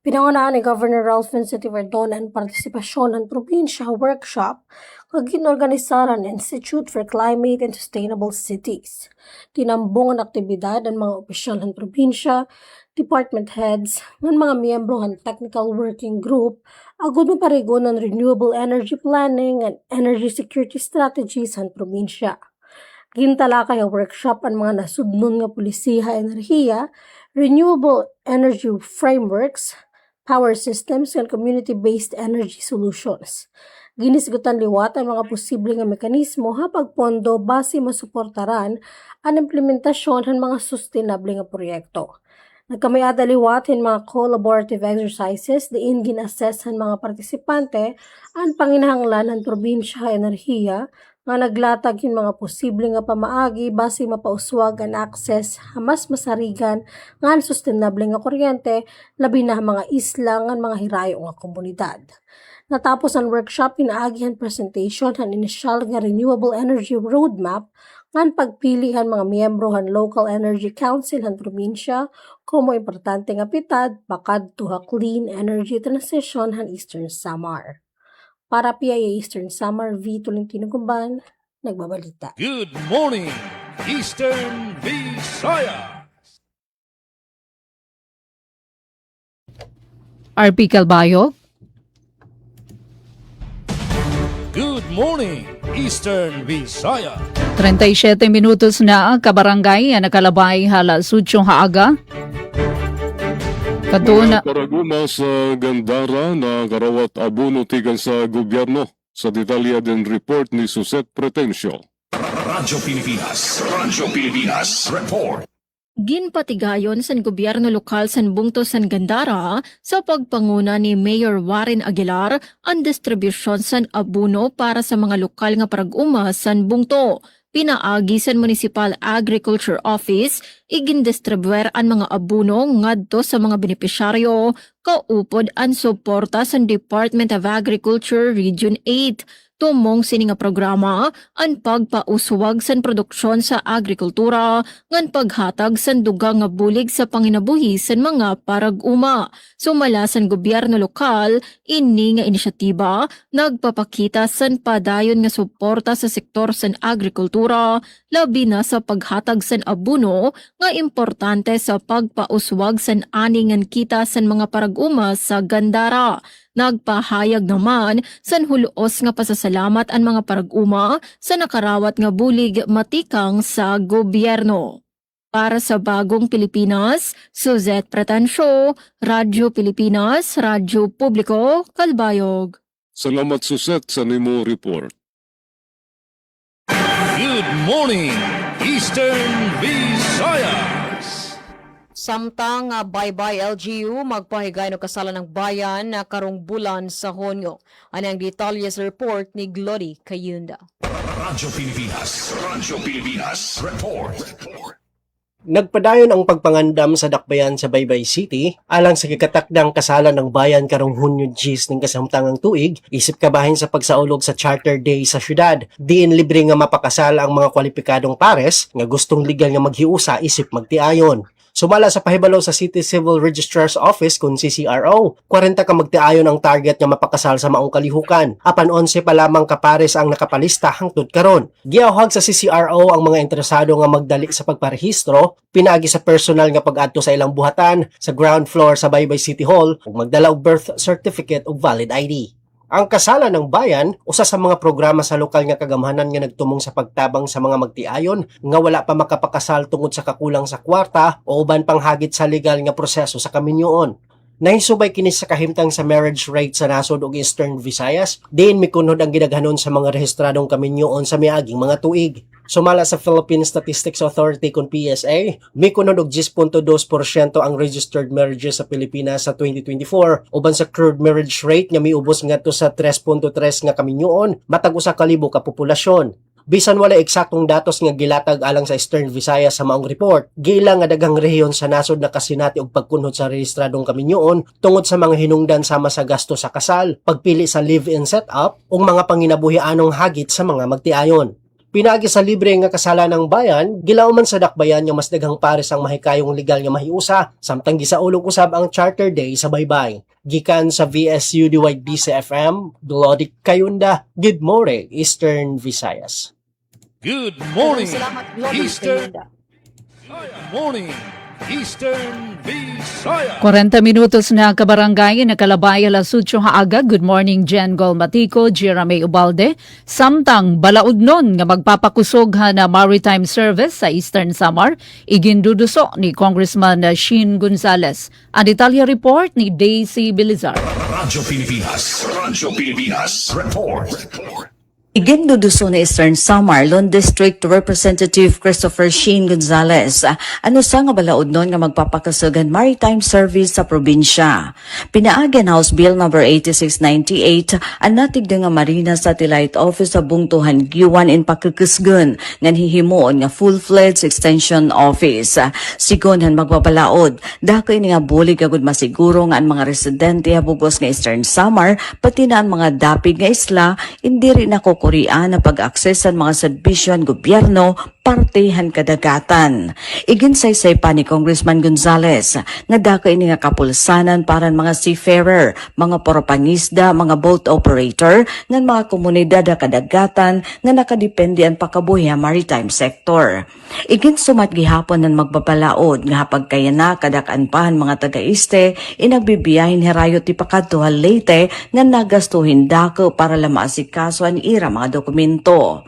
Pinangunahan ni Governor Ralph Vincent Verdona ang partisipasyon ng probinsya workshop nga ginorganisaran ng Institute for Climate and Sustainable Cities. Tinambong ang aktibidad ng mga opisyal ng probinsya, department heads, ng mga miyembro ng technical working group, agud maparigon ng renewable energy planning and energy security strategies ng probinsya. Gintalakay ang workshop ang mga nasudnon nga pulisiha enerhiya, renewable energy frameworks, power systems, and community-based energy solutions. Ginisgutan liwat ang mga posible nga mekanismo ha pagpondo base masuportaran ang implementasyon ng mga sustainable nga proyekto. Nagkamayada liwat ang mga collaborative exercises diin gin-assess ang mga partisipante ang panginahanglan ng probinsya enerhiya nga naglatag yung mga posible nga pamaagi base mapauswag ang access mas masarigan nga sustainable nga kuryente labi na mga isla nga mga hirayo nga komunidad. Natapos ang workshop pinaagihan presentation ang initial nga renewable energy roadmap ngan pagpili han mga miyembro han local energy council han probinsya como importante nga pitad bakad to ha clean energy transition han Eastern Samar. Para PIA Eastern Samar, V. Tolentino Gumban, nagbabalita. Good morning, Eastern Visayas. RP Calbayog. Good morning, Eastern Visayas. 37 minutos na kabarangay ang nakalabay hala sutyong haaga. Katuna Paraguma sa Gandara na karawat abuno tigan sa gobyerno sa detalya din report ni Suset Pretencio. Radyo Pilipinas Report. Ginpatigayon sa gobyerno lokal sa Bungto San Gandara sa pagpanguna ni Mayor Warren Aguilar ang distribusyon sa abuno para sa mga lokal nga parag-uma sa Bungto. Pinaagi sa Municipal Agriculture Office, igindistribuer ang mga abuno ngadto sa mga benepisyaryo, kaupod ang suporta sa Department of Agriculture Region 8. Tumong sini nga programa ang pagpauswag sa produksyon sa agrikultura ngan paghatag sa dugang nga bulig sa panginabuhi sa mga parag-uma. Sumala sa gobyerno lokal, ini nga inisyatiba nagpapakita sa padayon nga suporta sa sektor sa agrikultura, labi na sa paghatag sa abuno nga importante sa pagpauswag sa aningan kita sa mga parag-uma sa Gandara. Nagpahayag naman sa hulos nga pasasalamat ang mga parag-uma sa nakarawat nga bulig matikang sa gobyerno. Para sa Bagong Pilipinas, Suzette Pretencio, Radyo Pilipinas, Radyo Publiko, Calbayog. Salamat Suset sa nimo report. Good morning, Eastern Visayas. Samtang bye-bye LGU, magpahigay no kasalan ng bayan na karong bulan sa Hunyo. Ano ang detalye sa report ni Glory Kayunda. Radyo Pilipinas Report. Nagpadayon ang pagpangandam sa dakbayan sa Baybay City alang sa kikatakdang kasalan ng bayan karong Hunyo 10 ng kasamtangang tuig, isip kabahin sa pagsaulog sa Charter Day sa syudad. Diin libre nga mapakasal ang mga kwalipikadong pares nga gustong legal nga maghiusa isip magtiayon. Sumala sa pahibalo sa City Civil Registrar's Office kung CCRO, 40 ka magtiayon ang target nga mapakasal sa maong kalihukan. Apan 11 pa lamang kapares ang nakapalista hangtod karon. Giawhag sa CCRO ang mga interesado nga magdali sa pagparehistro, pinaagi sa personal nga pag-adto sa ilang buhatan sa ground floor sa Baybay City Hall ug magdala og birth certificate ug valid ID. Ang kasalan ng bayan, usa sa mga programa sa lokal nga kagamhanan nga nagtumong sa pagtabang sa mga magtiayon nga wala pa makapakasal tungod sa kakulang sa kwarta o uban pang hagit sa legal nga proseso sa kaminyoon. Nahisubay kini sa kahimtang sa marriage rate sa nasod ug Eastern Visayas, diin mikunhod ang gidaghanon sa mga rehistradong kaminyoon sa miaging mga tuig. Sumala sa Philippine Statistics Authority kung PSA, mikunod og 10.2% ang registered marriages sa Pilipinas sa 2024, uban sa crude marriage rate nga miubos ngadto sa 3.3 nga kaminyoon, matag usa ka libo ka populasyon. Bisan wala eksaktong datos nga gilatag alang sa Eastern Visayas sa maong report, giilang nga daghang rehiyon sa nasod na kasinati og pagkunhod sa rehistradong kaminyoon tungod sa mga hinungdan sama sa gasto sa kasal, pagpili sa live-in setup ug mga panginabuhianong hagit sa mga magtiayon. Pinagi sa libre nga kasalan ng bayan, gilauman sa dakbayan nga mas daghang pares ang mahikayong legal nga mahiusa, samtang gisaulog usab ang Charter Day sa Baybay. Gikan sa VSU DYDC-FM, Glory Kayunda, Good morning, Eastern Visayas. Good morning, Salamat, Glory Eastern. Kayunda. Good morning, Eastern Visayas. 40 minutos na kabarangay nakalabay alas 8 haaga. Good morning, Jen Golmatico, Jeremy Ubalde. Samtang balaod nun nga magpapakusog na maritime service sa Eastern Samar, iginduduso ni Congressman Sheen Gonzales. Ang detalye report ni Daisy Bilizar. Radyo Pilipinas. Radyo Pilipinas. Report. Iginduduso ni Eastern Samar, Lone District Representative Christopher Sheen Gonzales. Ano sa nga balaod nun nga magpapakasugan maritime service sa probinsya. Pinaagan House Bill No. 8698 ang natigda nga marina satellite office sa bungtuhan giwan in pakikisgun ngan hihimuon nga full-fledged extension office. Sigon han magpapalaod, dako ini nga bulig agud masiguro nga ang mga residente habugos nga Eastern Samar pati na ang mga dapig nga isla indiri na Korean na pag-akses sa mga serbisyon gobyerno partihan kadagatan. Iginsaysay pa ni Congressman Gonzales nga dako ini nga kapulsanan para mga seafarer, mga poropangisda, mga boat operator ng mga komunidad na kadagatan nga nakadepende ang pakabuhi sa maritime sector. Iginsumat gihapon ng magbabalaod nga pagkayana kadakan pa mga taga-iste inagbibiyahin herayo ti pakadto Leyte nga nagastuhin dako para lamaasikaso ang ira mga dokumento.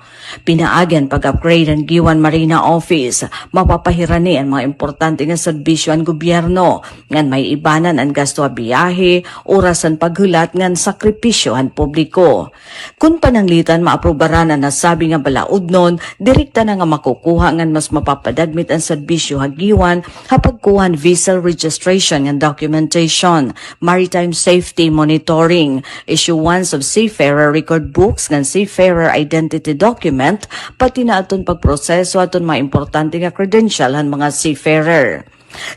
Pinaagan pag-upgrade ang Giwan Marina Office, mapapahirani ang mga importante nga serbisyo ang gobyerno, ngan may ibanan ang gasto a biyahe, orasan paghulat ngan sakripisyo ang publiko. Kung pananglitan maaprobaran na nasabi nga balaod nun, direkta na nga makukuha ngan mas mapapadagmit ang serbisyo hagiwan hapagkuhan vessel registration and documentation, maritime safety monitoring, issuance of seafarer record books ngan seafarer identity document, pati na aton pagproseso aton mga importante nga credential han mga seafarer.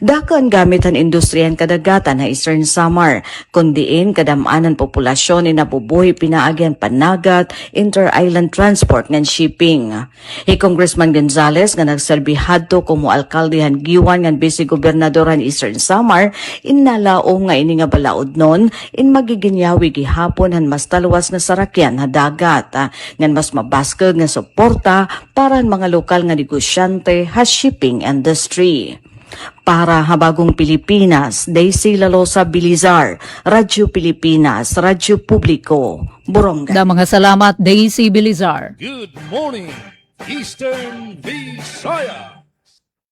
Dakan gamit ang industriyan kadagatan na Eastern Samar, kundiin kadamanan populasyon ni nabubuhi pinaagyan panagat, inter-island transport ngan shipping. Congressman Gonzales nga nagserbihadto como alkalde han giwan ngan bisi gobernador han Eastern Samar, innalaom nga ini nga balaod nun, in magiginyawi gihapon han mas taluwas nga sarakyan na dagat, ngan mas mabaskag nga suporta para ang mga lokal nga negosyante ha shipping industry. Para Habagong Pilipinas, Daisy Lalosa Bilizar, Radyo Pilipinas, Radyo Publiko, Borongan. Da mga salamat, Daisy Bilizar. Good morning, Eastern Visaya.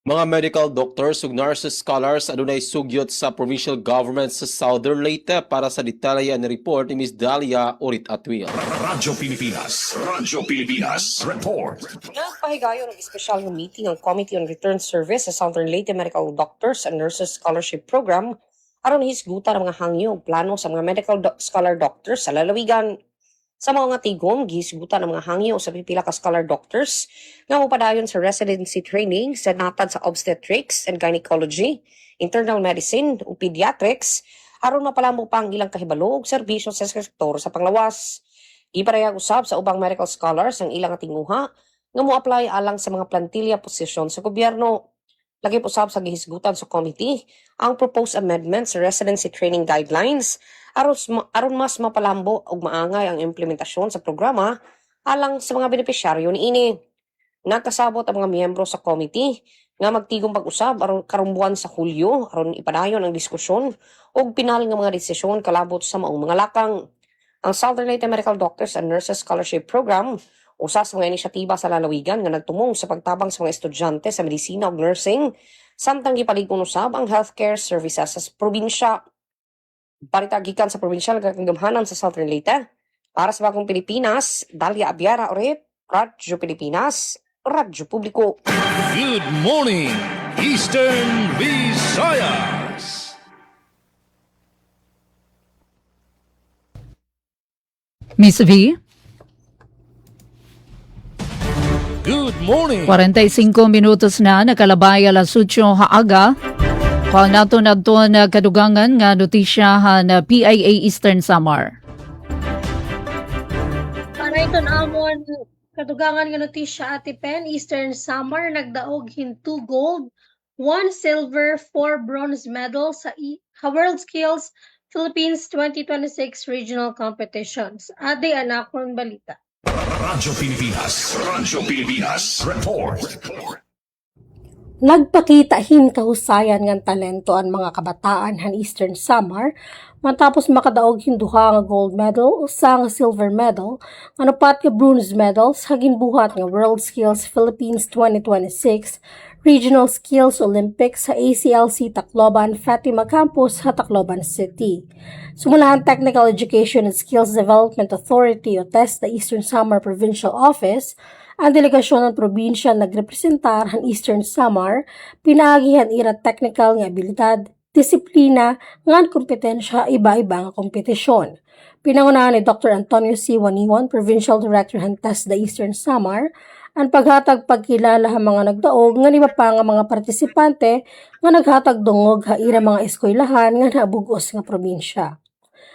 Mga medical doctors ug nurses scholars adunay sugyot sa provincial government sa Southern Leyte para sa detalye ni report ni Ms. Dalia Orit Atwil. Radyo Pilipinas. Radyo Pilipinas. Report. Nagpahigayon ng espesyal meeting ang Committee on Return Service sa Southern Leyte Medical Doctors and Nurses Scholarship Program aron hisgutan ang mga hangyo ug plano sa mga medical scholar doctors sa lalawigan. Sa mga tigom, gihisgutan ang mga hangyo sa pipila ka scholar doctors nga mopadayon sa residency training sa natad sa obstetrics and gynecology, internal medicine ug pediatrics aron mapalamo pa ang ilang kahibalo ug serbisyo sa sektor sa panglawas. Iparehag usab sa ubang medical scholars ang ilang tinguha nga mo-apply alang sa mga plantilla posisyon sa gobyerno. Lagi usab sa gihisgutan sa committee ang proposed amendment sa residency training guidelines aron mas mapalambo ug maangay ang implementasyon sa programa alang sa mga benepisyaryo niini. Nagkasabot ang mga miyembro sa committee nga magtigong pag-usab aron karumbuan sa Hulyo aron ipadayon ang diskusyon ug pinal nga mga desisyon kalabot sa maong mga lakang. Ang Southern Leyte Medical Doctors and Nurses Scholarship Program usa sa mga inisyatiba sa lalawigan nga nagtumong sa pagtabang sa mga estudyante sa medisina ug nursing samtang gipalig-on usab ang healthcare services sa probinsya. Balita gikan sa probinsyal kagamhanan sa Southern Leyte. Para sa Bagong Pilipinas, Dalia Abiara Oret, Radyo Pilipinas, Radyo Publiko. Good morning, Eastern Visayas. Miss V, Good morning. 45 minutos na nakalabay alas 8 haaga. Kung nato na kadugangan nga notisyahan na PIA Eastern Samar. Para ito amon kadugangan nga notisya Ate Pen, Eastern Samar nagdaog 2 gold, 1 silver, 4 bronze medal sa World Skills Philippines 2026 regional competitions. Ade anakon balita. Radyo Pilipinas. Radyo Pilipinas. Report. Nagpakita kahusayan ng talento ang mga kabataan han Eastern Samar matapos makadaog duha nga gold medal, usa nga silver medal, ano pat nga bronze medals hagin buhat nga World Skills Philippines 2026 Regional Skills Olympics sa ACLC Tacloban Fatima Campus sa Tacloban City. Sumulahan Technical Education and Skills Development Authority o TESDA Eastern Samar Provincial Office, ang delegasyon ng probinsya nagrepresentar han Eastern Samar, pinaagihan ira technical nga abilidad, disiplina, ngan kompetensya, iba-iba nga kompetisyon. Pinangunahan ni Dr. Antonio C. Waniwan, Provincial Director han TESDA Eastern Samar, ang paghatag pagkilala ha mga nagdaog nga iba pa nga mga partisipante nga naghatag dungog ha ira mga eskwelahan nga nabugos nga probinsya.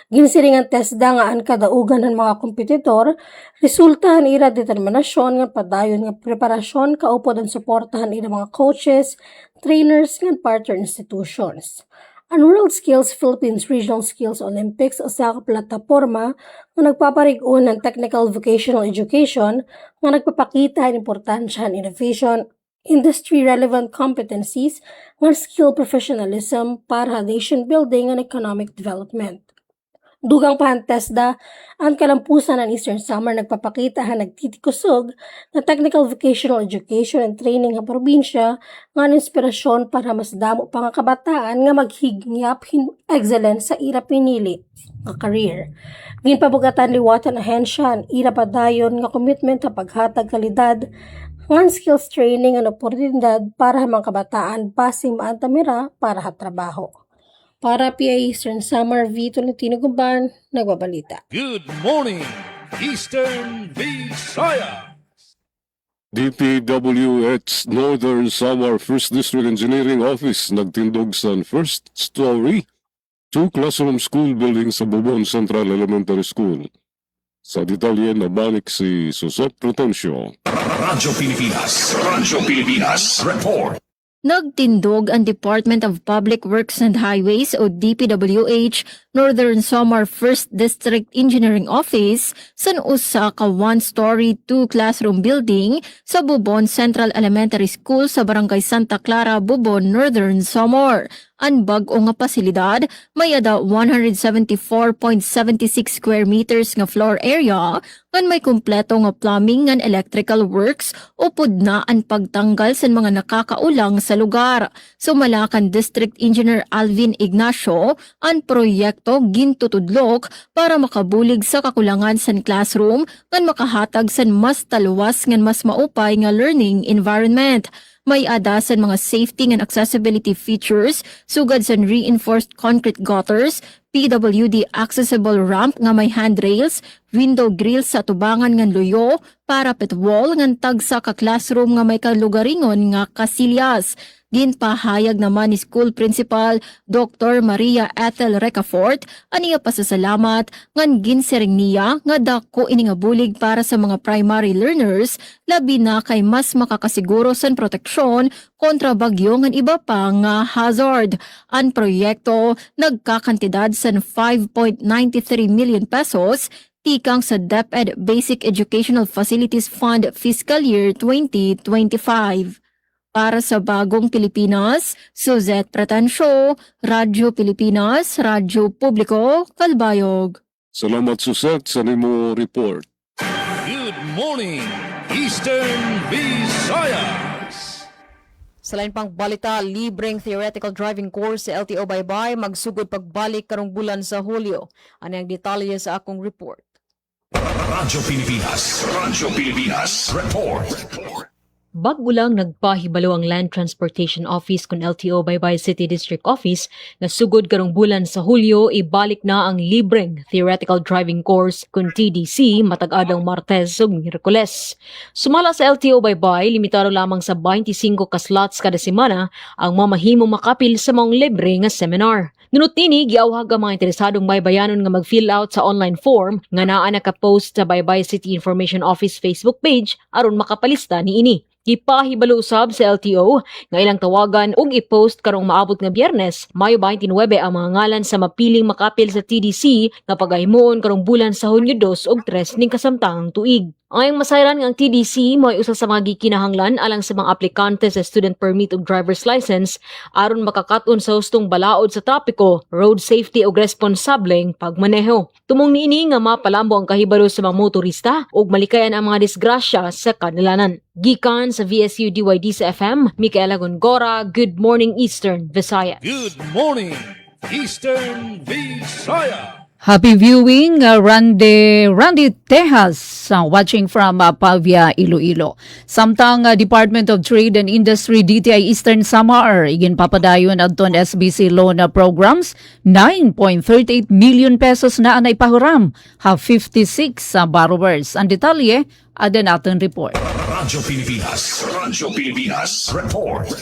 Ginsiring ang TESDA nga ang kadaugan ng mga kompetitor, resultahan ira determinasyon nga padayon nga preparasyon kaupod ang suportahan ira mga coaches, trainers nga partner institutions. Ang World Skills Philippines Regional Skills Olympics usa ka plataporma nga nagpaparig-on ng technical vocational education nga nagpapakita ang importansya ng innovation, industry-relevant competencies, nga skill professionalism para nation building and economic development. Dugang pa ang TESDA, ang kalampusan ng Eastern Samar nagpapakita ha nagtitikusog na technical vocational education and training ng probinsya nga inspirasyon para mas damo pa nga kabataan nga maghigyap excellence sa ira pinili nga career. Ginpabugatan liwatan ahensya ang ira padayon nga commitment sa paghatag kalidad nga skills training ang oportunidad para mga kabataan pasim ang tamira para sa trabaho. Para PI Eastern Samar, Vito Latino Gumban, nagbabalita. Good morning, Eastern Visayas. DPWH Northern Samar First District Engineering Office nagtindog sa first story, 2 classroom school building sa Bubon Central Elementary School. Sa detalye nabanik si Susot Pretencio. Radyo Pilipinas Report. Nagtindog ang Department of Public Works and Highways o DPWH Northern Samar First District Engineering Office san usa ka 1-story 2-classroom building sa Bubon Central Elementary School sa Barangay Santa Clara, Bubon, Northern Samar. Ang bag-o nga pasilidad may ada 174.76 square meters nga floor area ngan may kumpleto nga plumbing ngan electrical works upod na ang pagtanggal sa mga nakakaulang sa lugar. Sumalakan District Engineer Alvin Ignacio ang proyekto gintutudlok para makabulig sa kakulangan sa classroom ngan makahatag sa mas taluwas ngan mas maupay nga learning environment. May adasan mga safety and accessibility features, sugad sa reinforced concrete gutters, PWD accessible ramp nga may handrails, window grills sa tubangan nga luyo, parapet wall nga tagsa ka classroom nga may kalugaringon nga kasilyas. Ginpahayag naman ni School Principal Dr. Maria Ethel Recafort aniya pasasalamat ngan ginsiring niya nga dako ini nga bulig para sa mga primary learners labi na kay mas makakasiguro sa proteksyon kontra bagyo ngan iba pa nga hazard. Ang proyekto nagkakantidad sa 5.93 million pesos tikang sa DepEd Basic Educational Facilities Fund Fiscal Year 2025. Para sa Bagong Pilipinas, Suzette Pretencio, Radyo Pilipinas, Radyo Publiko, Kalbayog. Salamat Susette sa nimo report. Good morning, Eastern Visayas. Sa lain pang balita, libreng theoretical driving course sa LTO Baybay magsugod pagbalik karong bulan sa Hulyo. Ano ang detalye sa akong report? Radyo Pilipinas Report. Bago lang nagpahibalo ang Land Transportation Office kun LTO Baybay City District Office na sugod karong bulan sa Hulyo ibalik na ang libreng theoretical driving course kun TDC matag-adlaw Martes ug Miyerkules. Sumala sa LTO Baybay, limitado lamang sa 25 ka slots kada semana ang mamahimong makapil sa maong libre nga seminar. Nunot nini, giawhag ang mga interesadong baybayanon nga mag-fill out sa online form nga naa naka-post sa Baybay City Information Office Facebook page aron makapalista niini. Gipahibalo usab sa LTO nga ilang tawagan ug i-post karong maabot nga Biyernes, Mayo 29 ang mga ngalan sa mapiling makapil sa TDC nga pagahimoon karong bulan sa Hunyo 2 ug 3 ning kasamtangang tuig. Ang masayran nga ang TDC mo ay usa sa mga gikinahanglan alang sa mga aplikante sa student permit ug driver's license aron makakaton sa hustong balaod sa trapiko, road safety ug responsableng pagmaneho. Tumong niini nga mapalambo ang kahibalo sa mga motorista ug malikayan ang mga disgrasya sa kanilanan. Gikan sa VSU DYD sa FM, Micaela Gongora, Good Morning Eastern Visayas. Good morning, Eastern Visayas. Happy viewing, Randy Tejas, watching from Pavia, Iloilo. Samtang Department of Trade and Industry DTI Eastern Samar, igin papadayon adton SBC loan programs, 9.38 million pesos na anay pahuram, have 56 borrowers. Ang detalye, ada natin report. Radyo Pilipinas Report.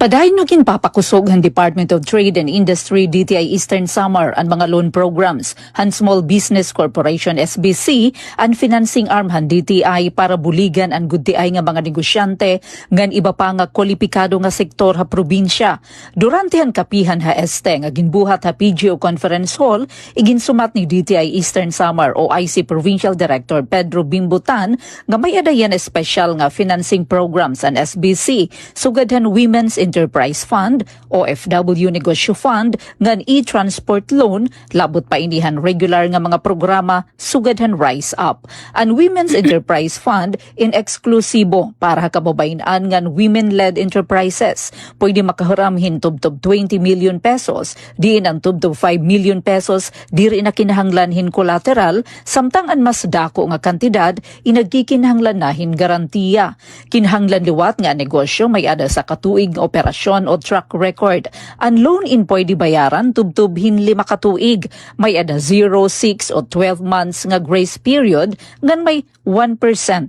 Padayon na ginpapakusog ang Department of Trade and Industry DTI Eastern Samar ang mga loan programs, han Small Business Corporation SBC, ang financing arm han DTI para buligan ang gudtiay nga mga negosyante ngan iba pa nga kwalipikado nga sektor ha probinsya. Durante han kapihan ha este nga ginbuhat ha PGO Conference Hall, iginsumat ni DTI Eastern Samar OIC Provincial Director Pedro Bimbutan nga may adayan special nga financing programs ang SBC, sugad han Women's Enterprise Fund, OFW Negosyo Fund, ngan e-transport loan, labot pa inihan regular nga mga programa, sugadhan Rise Up. Ang Women's Enterprise Fund, in eksklusibo para kababayan ngan women-led enterprises. Pwede makahuramhin tubtob 20 million pesos, diin ang tubtob 5 million pesos, diri na kinahanglanhin collateral, samtang ang mas dako nga kantidad, inagkikinahanglan nahin garantiya. Kinahanglan liwat nga negosyo may ada sa katuig nga operasyon o track record. Ang loan-in pwede bayaran tubtubhin 5 katuig. May ada 0, 6 o 12 months nga grace period ngan may 1%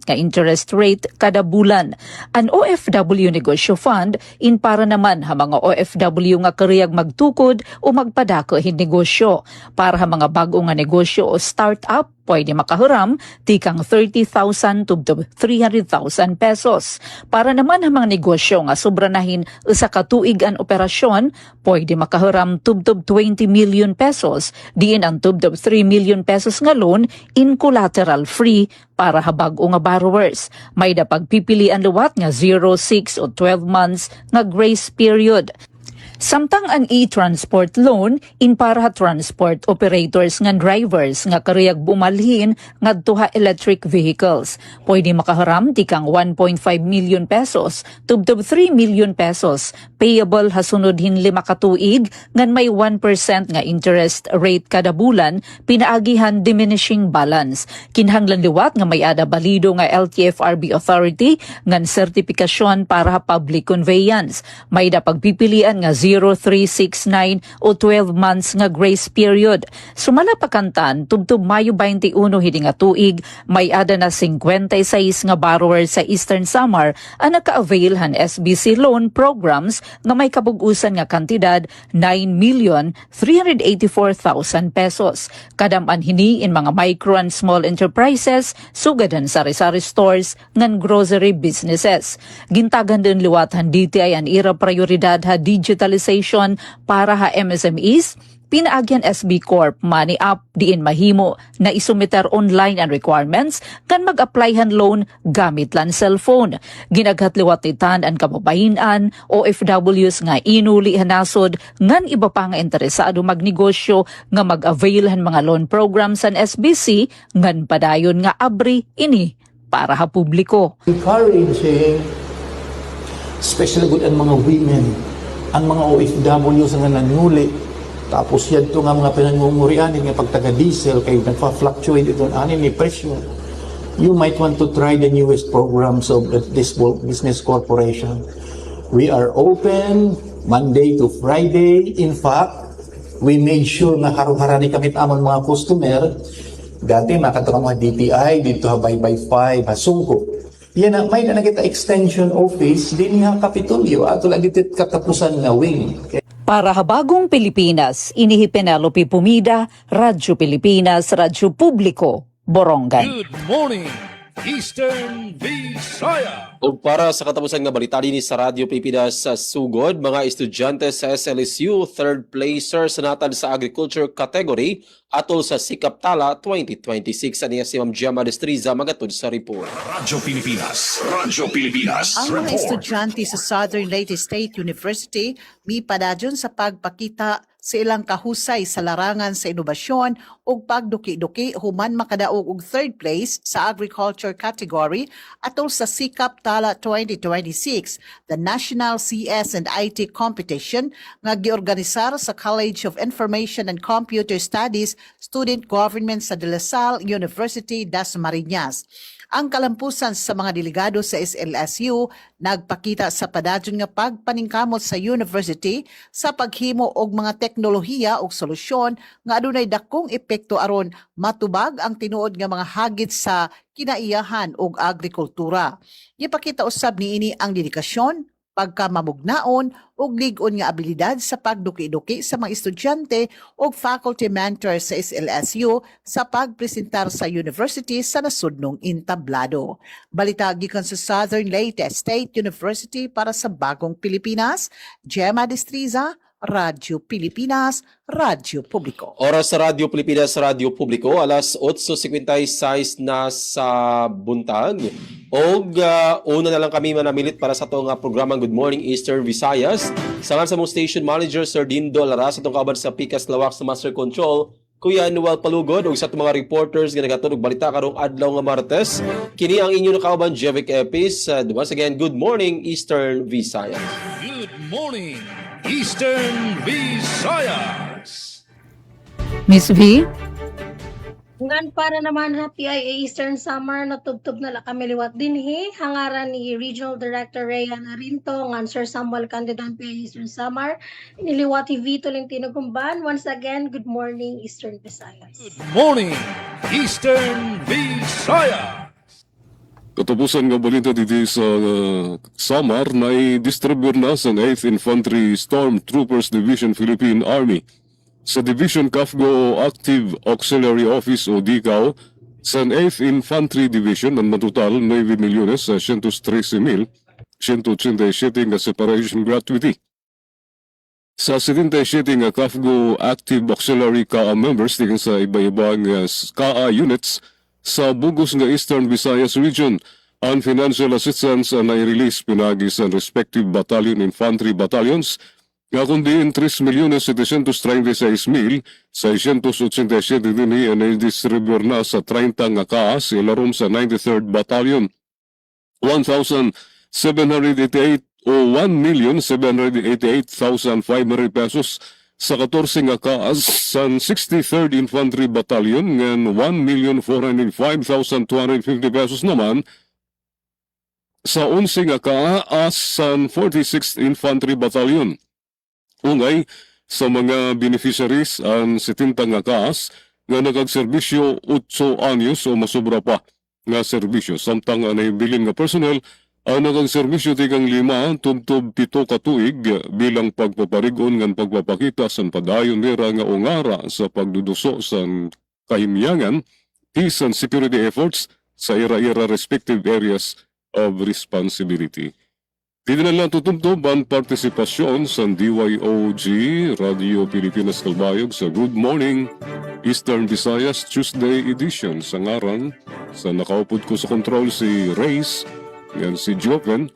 nga interest rate kada bulan. Ang OFW Negosyo Fund in para naman ha mga OFW nga kariyag magtukod o magpadako hin negosyo. Para ha mga bago nga negosyo o start-up, pwede makahuram tikang 30,000 to 300,000 pesos. Para naman ang mga negosyo nga sobranahin sa katuig ang operasyon, pwede makahuram tubtob 20 million pesos, diin ang tubtob 3 million pesos nga loan in collateral free para habag o nga borrowers. May da pagpipilian luwat nga 0, 6 o 12 months nga grace period. Samtang ang e-transport loan in para transport operators nga drivers nga kariyag bumalhin ngadto ha electric vehicles. Pwede makaharam tikang 1.5 million pesos tubtob 3 million pesos payable hasunodhin 5 katuig ngan may 1% nga interest rate kada bulan pinaagihan diminishing balance. Kinahanglan liwat nga may ada balido nga LTFRB authority ngan sertifikasyon para public conveyance. May da pagpipilian nga 0, 3, 6, 9 o 12 months nga grace period. Sumala pakantan, tubtob Mayo 21 hidi nga tuig, may ada na 56 nga borrowers sa Eastern Samar ang naka-avail han SBC loan programs nga may kabugusan nga kantidad 9,384,000 pesos. Kadaman hini in mga micro and small enterprises, sugadan sari-sari stores ngan grocery businesses. Gintagan din liwat han DTI ang ira prioridad ha digitalization para ha MSMEs, pinaagyan SB Corp Money Up diin mahimo na isumiter online ang requirements kan mag-applyhan loan gamit lan cellphone. Ginaghatliwat titan ang kababayan OFWs nga inuli hanasod ngan iba pa nga interesado magnegosyo nga mag-availhan mga loan programs sa SBC ngan padayon nga abri ini para ha publiko. Encouraging especially good ang mga women, ang mga OFWs nga nanuli, tapos yan ito nga mga pinangungurian nga pagtaga-diesel kay nagpa-fluctuate ito anin ni presyo. You might want to try the newest programs of this business corporation. We are open Monday to Friday. In fact, we made sure na harong-harani kami amon mga customer. Dati makatawa mga DTI, dito ha by 5, hasungko. Yan na, may na nakita extension office, din nga Kapitolyo, ato lang dito katapusan na wing. Para habagong Pilipinas, inihi Penelope Pumida, Radyo Pilipinas, Radyo Publiko, Borongan. Good morning, Eastern Visaya. O para sa katapusan nga balita din sa Radyo Pilipinas sa Sugod, mga estudyante sa SLSU third placer sa natad sa agriculture category atol sa Sikap Tala 2026. Aniya si Ma'am Gemma Destriza magatod sa report. Radyo Pilipinas. Radyo Pilipinas. Ang mga Report. estudyante sa Southern Leyte State University may padadyon sa pagpakita sa ilang kahusay sa larangan sa inobasyon ug pagduki-duki human makadaog og third place sa agriculture category atol sa Sikap Tala 2026, the National CS and IT competition nga giorganisar sa College of Information and Computer Studies Student Government sa De La Salle University, Dasmariñas. Ang kalampusan sa mga delegado sa SLSU nagpakita sa padadyon nga pagpaningkamot sa university sa paghimo og mga teknolohiya o solusyon nga adunay dakong epekto aron matubag ang tinuod nga mga hagit sa kinaiyahan og agrikultura. Gipakita usab niini ang dedikasyon, pagkamamugnaon ug lig-on nga abilidad sa pagduki-duki sa mga estudyante ug faculty mentor sa SLSU sa pagpresentar sa university sa nasudnong entablado. Balita gikan sa Southern Leyte State University para sa Bagong Pilipinas, Gemma Destriza, Radyo Pilipinas, Radyo Publiko. Oras sa Radyo Pilipinas, Radyo Publiko, alas 8:56 na sa buntag. Og una na lang kami manamilit para sa itong programang Good Morning Eastern Visayas. Sangan sa mong station manager, Sir Dindo Lara, sa itong kaban sa Pikas Lawak sa Master Control, Kuya Noel Palugod, ug sa itong mga reporters nga nagatulog balita karong adlaw nga Martes. Kini ang inyo na kauban, Jevic Epis. Once again, Good Morning Eastern Visayas. Good morning, Eastern Visayas. Miss V? Ngan para naman sa PIA Eastern Samar na tubtub na kami liwat din hangaran ni Regional Director Rayan Arinto ngan Sir Samuel Candidan PIA Eastern Samar niliwati Vito Lentino Gumban. Once again, good morning Eastern Visayas. Good morning, Eastern Visayas. Katapusan nga balita dito sa Samar na i-distribute na sa 8th Infantry Stormtroopers Division Philippine Army. Sa Division CAFGO Active Auxiliary Office o DICAO, sa 8th Infantry Division ang matotal 9,113,187 nga separation gratuity. Sa 77 nga CAFGO Active Auxiliary CAA members tingin sa iba-ibang CAA units sa bugos nga Eastern Visayas Region, ang financial assistance na i-release pinagi sa respective battalion infantry battalions nga kundi 3,736,687 din na i-distribute na sa 30 nga kaas ilarom sa 93rd Battalion. 1,788 o 1,788,500 pesos sa 14 nga kaas sa 63rd Infantry Battalion ngan 1,405,250 pesos naman sa 11 nga kaas sa 46th Infantry Battalion. Ungay sa mga beneficiaries ang 70 nga kaas nga nagagserbisyo 8 anyos o masobra pa nga serbisyo. Samtang anay bilin nga personnel ang nagagserbisyo tigang 5 tubtob 7 ka tuig bilang pagpaparigon ngan pagpapakita sa padayon nira nga ungara sa pagduduso sa kahimyangan peace and security efforts sa ira-ira respective areas of responsibility. Pwede na lang tutumtob ang partisipasyon sa DYOG Radio Pilipinas Kalbayog sa Good Morning Eastern Visayas Tuesday edition. Sa ngaran, sa nakaupod ko sa control si Reyes, yan si Joven.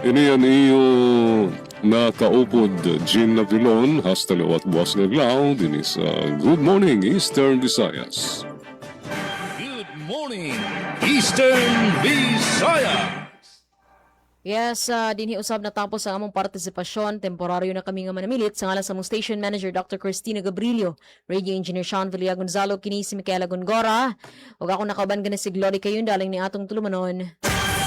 Ini yan iyo nakaupod Jean Navilon, hasta lewat buwas ng law, din sa Good Morning Eastern Visayas. Good morning, Eastern Visayas. Yes, dinhi usab natapos ang among partisipasyon. Temporaryo na kami nga manamilit sa ngalan sa among station manager Dr. Cristina Gabrilio, radio engineer Sean Villa Gonzalo, kini si Micaela Gongora, ug ako nakauban gani si Glory kayon daling ni atong tulumanon.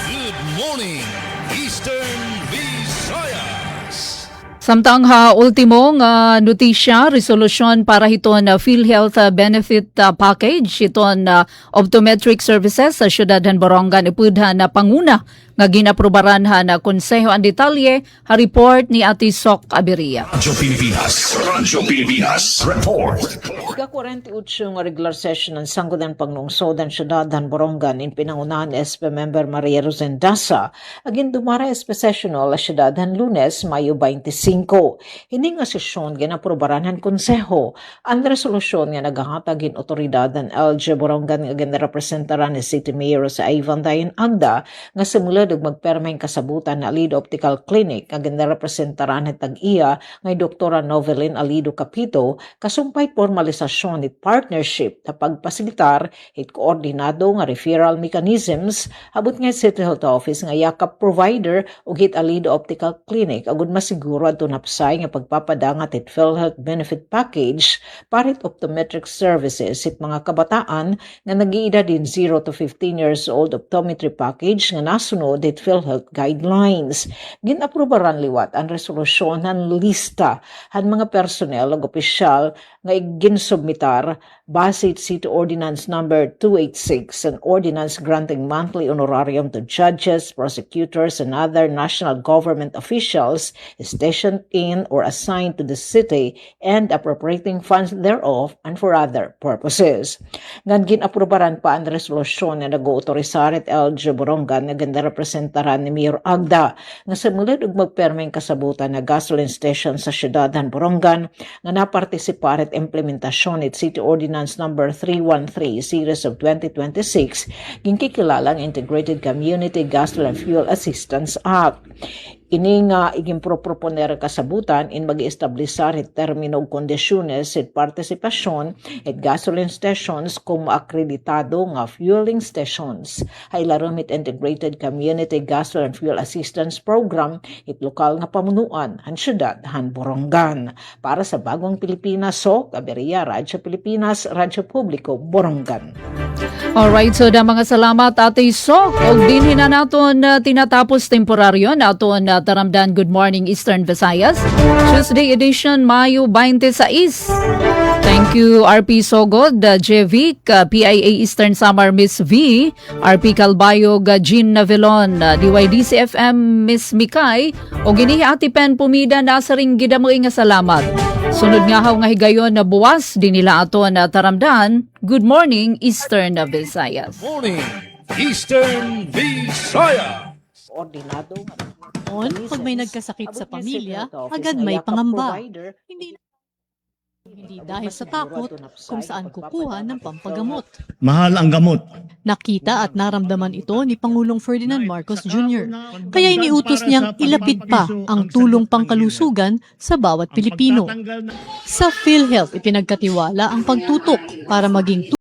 Good morning, Eastern Visayas. Samtang ultimo nga notisya, resolusyon para hiton PhilHealth benefit package, hiton optometric services sa syudad han Borongan ipudhan na panguna nga ginaprubaran na konseho ang detalye ha report ni Ate Sok Aberia. Radyo Pilipinas Report. Ika-48 nga regular session ng Sangguniang Panglungsod ang Syudad-han Borongan in pinangunahan SP Member Maria Rosendasa agin dumara SP Sessional a Syudad-han Lunes, Mayo 25. Hining nga sesyon ginaprubaran ng konseho ang resolusyon nga naghahatag in otoridad ng LG Borongan nga ginrepresentaran ni City Mayor sa Ivan Dayan Agda nga simulad og magpermeng kasabutan na Alido Optical Clinic nga ginrepresentaran ni tag-iya nga Dr. Novelin Alido Capito kasumpay formalisasyon it partnership na pagpasilitar it koordinado nga referral mechanisms abot nga City Health Office nga yakap provider ug hit Alido Optical Clinic agud masiguro adto napsay nga pagpapadangat it PhilHealth benefit package para it optometric services it mga kabataan nga nag-iedad din 0 to 15 years old optometry package nga nasunod it PhilHealth guidelines. Ginaprubaran liwat ang resolusyon ng lista han mga personnel ug opisyal nga ginsubmitar base City Ordinance Number 286 and Ordinance granting monthly honorarium to judges, prosecutors, and other national government officials stationed in or assigned to the city and appropriating funds thereof and for other purposes. Ngan ginaprubaran pa ang resolusyon na nag-autorisar at LG Borongan na ganda-representaran ni Mayor Agda nga simulad og magpermeng kasabutan na gasoline station sa Syudad-han Borongan nga napartisipar at implementasyon at City Ordinance Number 313 Series of 2026 ginkikilalang Integrated Community Gasoline Fuel Assistance Act. Ini nga igimpro-proponer kasabutan in mag-establisar it termino ug kondisyones it partisipasyon at gasoline stations kung maakreditado nga fueling stations. Haylarom it Integrated Community Gasoline Fuel Assistance Program it lokal nga pamunuan han Syudad-han Borongan. Para sa Bagong Pilipinas, Sok Aberia, Radyo Pilipinas, Radyo Publiko, Borongan. Alright, so da mga salamat Ate Sok. Og dinhi na naton tinatapos temporaryo naton taramdan Good Morning Eastern Visayas. Tuesday edition, Mayo 26. Thank you RP Sogod, Jevic, PIA Eastern Samar Miss V, RP Calbayog, Jean Navilon, DYDC-FM Miss Mikay, o ginihi Ati Pen Pumida nasa ring gidamo nga salamat. Sunod nga haw nga higayon na buwas, di nila ato na taramdan, Good Morning Eastern Visayas. Morning Eastern Visayas. Ordinado. Pag may nagkasakit sa pamilya, agad may pangamba. Hindi dahil sa takot kung saan kukuha ng pampagamot. Mahal ang gamot. Nakita at naramdaman ito ni Pangulong Ferdinand Marcos Jr. Kaya iniutos niyang ilapit pa ang tulong pangkalusugan sa bawat Pilipino. Sa PhilHealth, ipinagkatiwala ang pagtutok para maging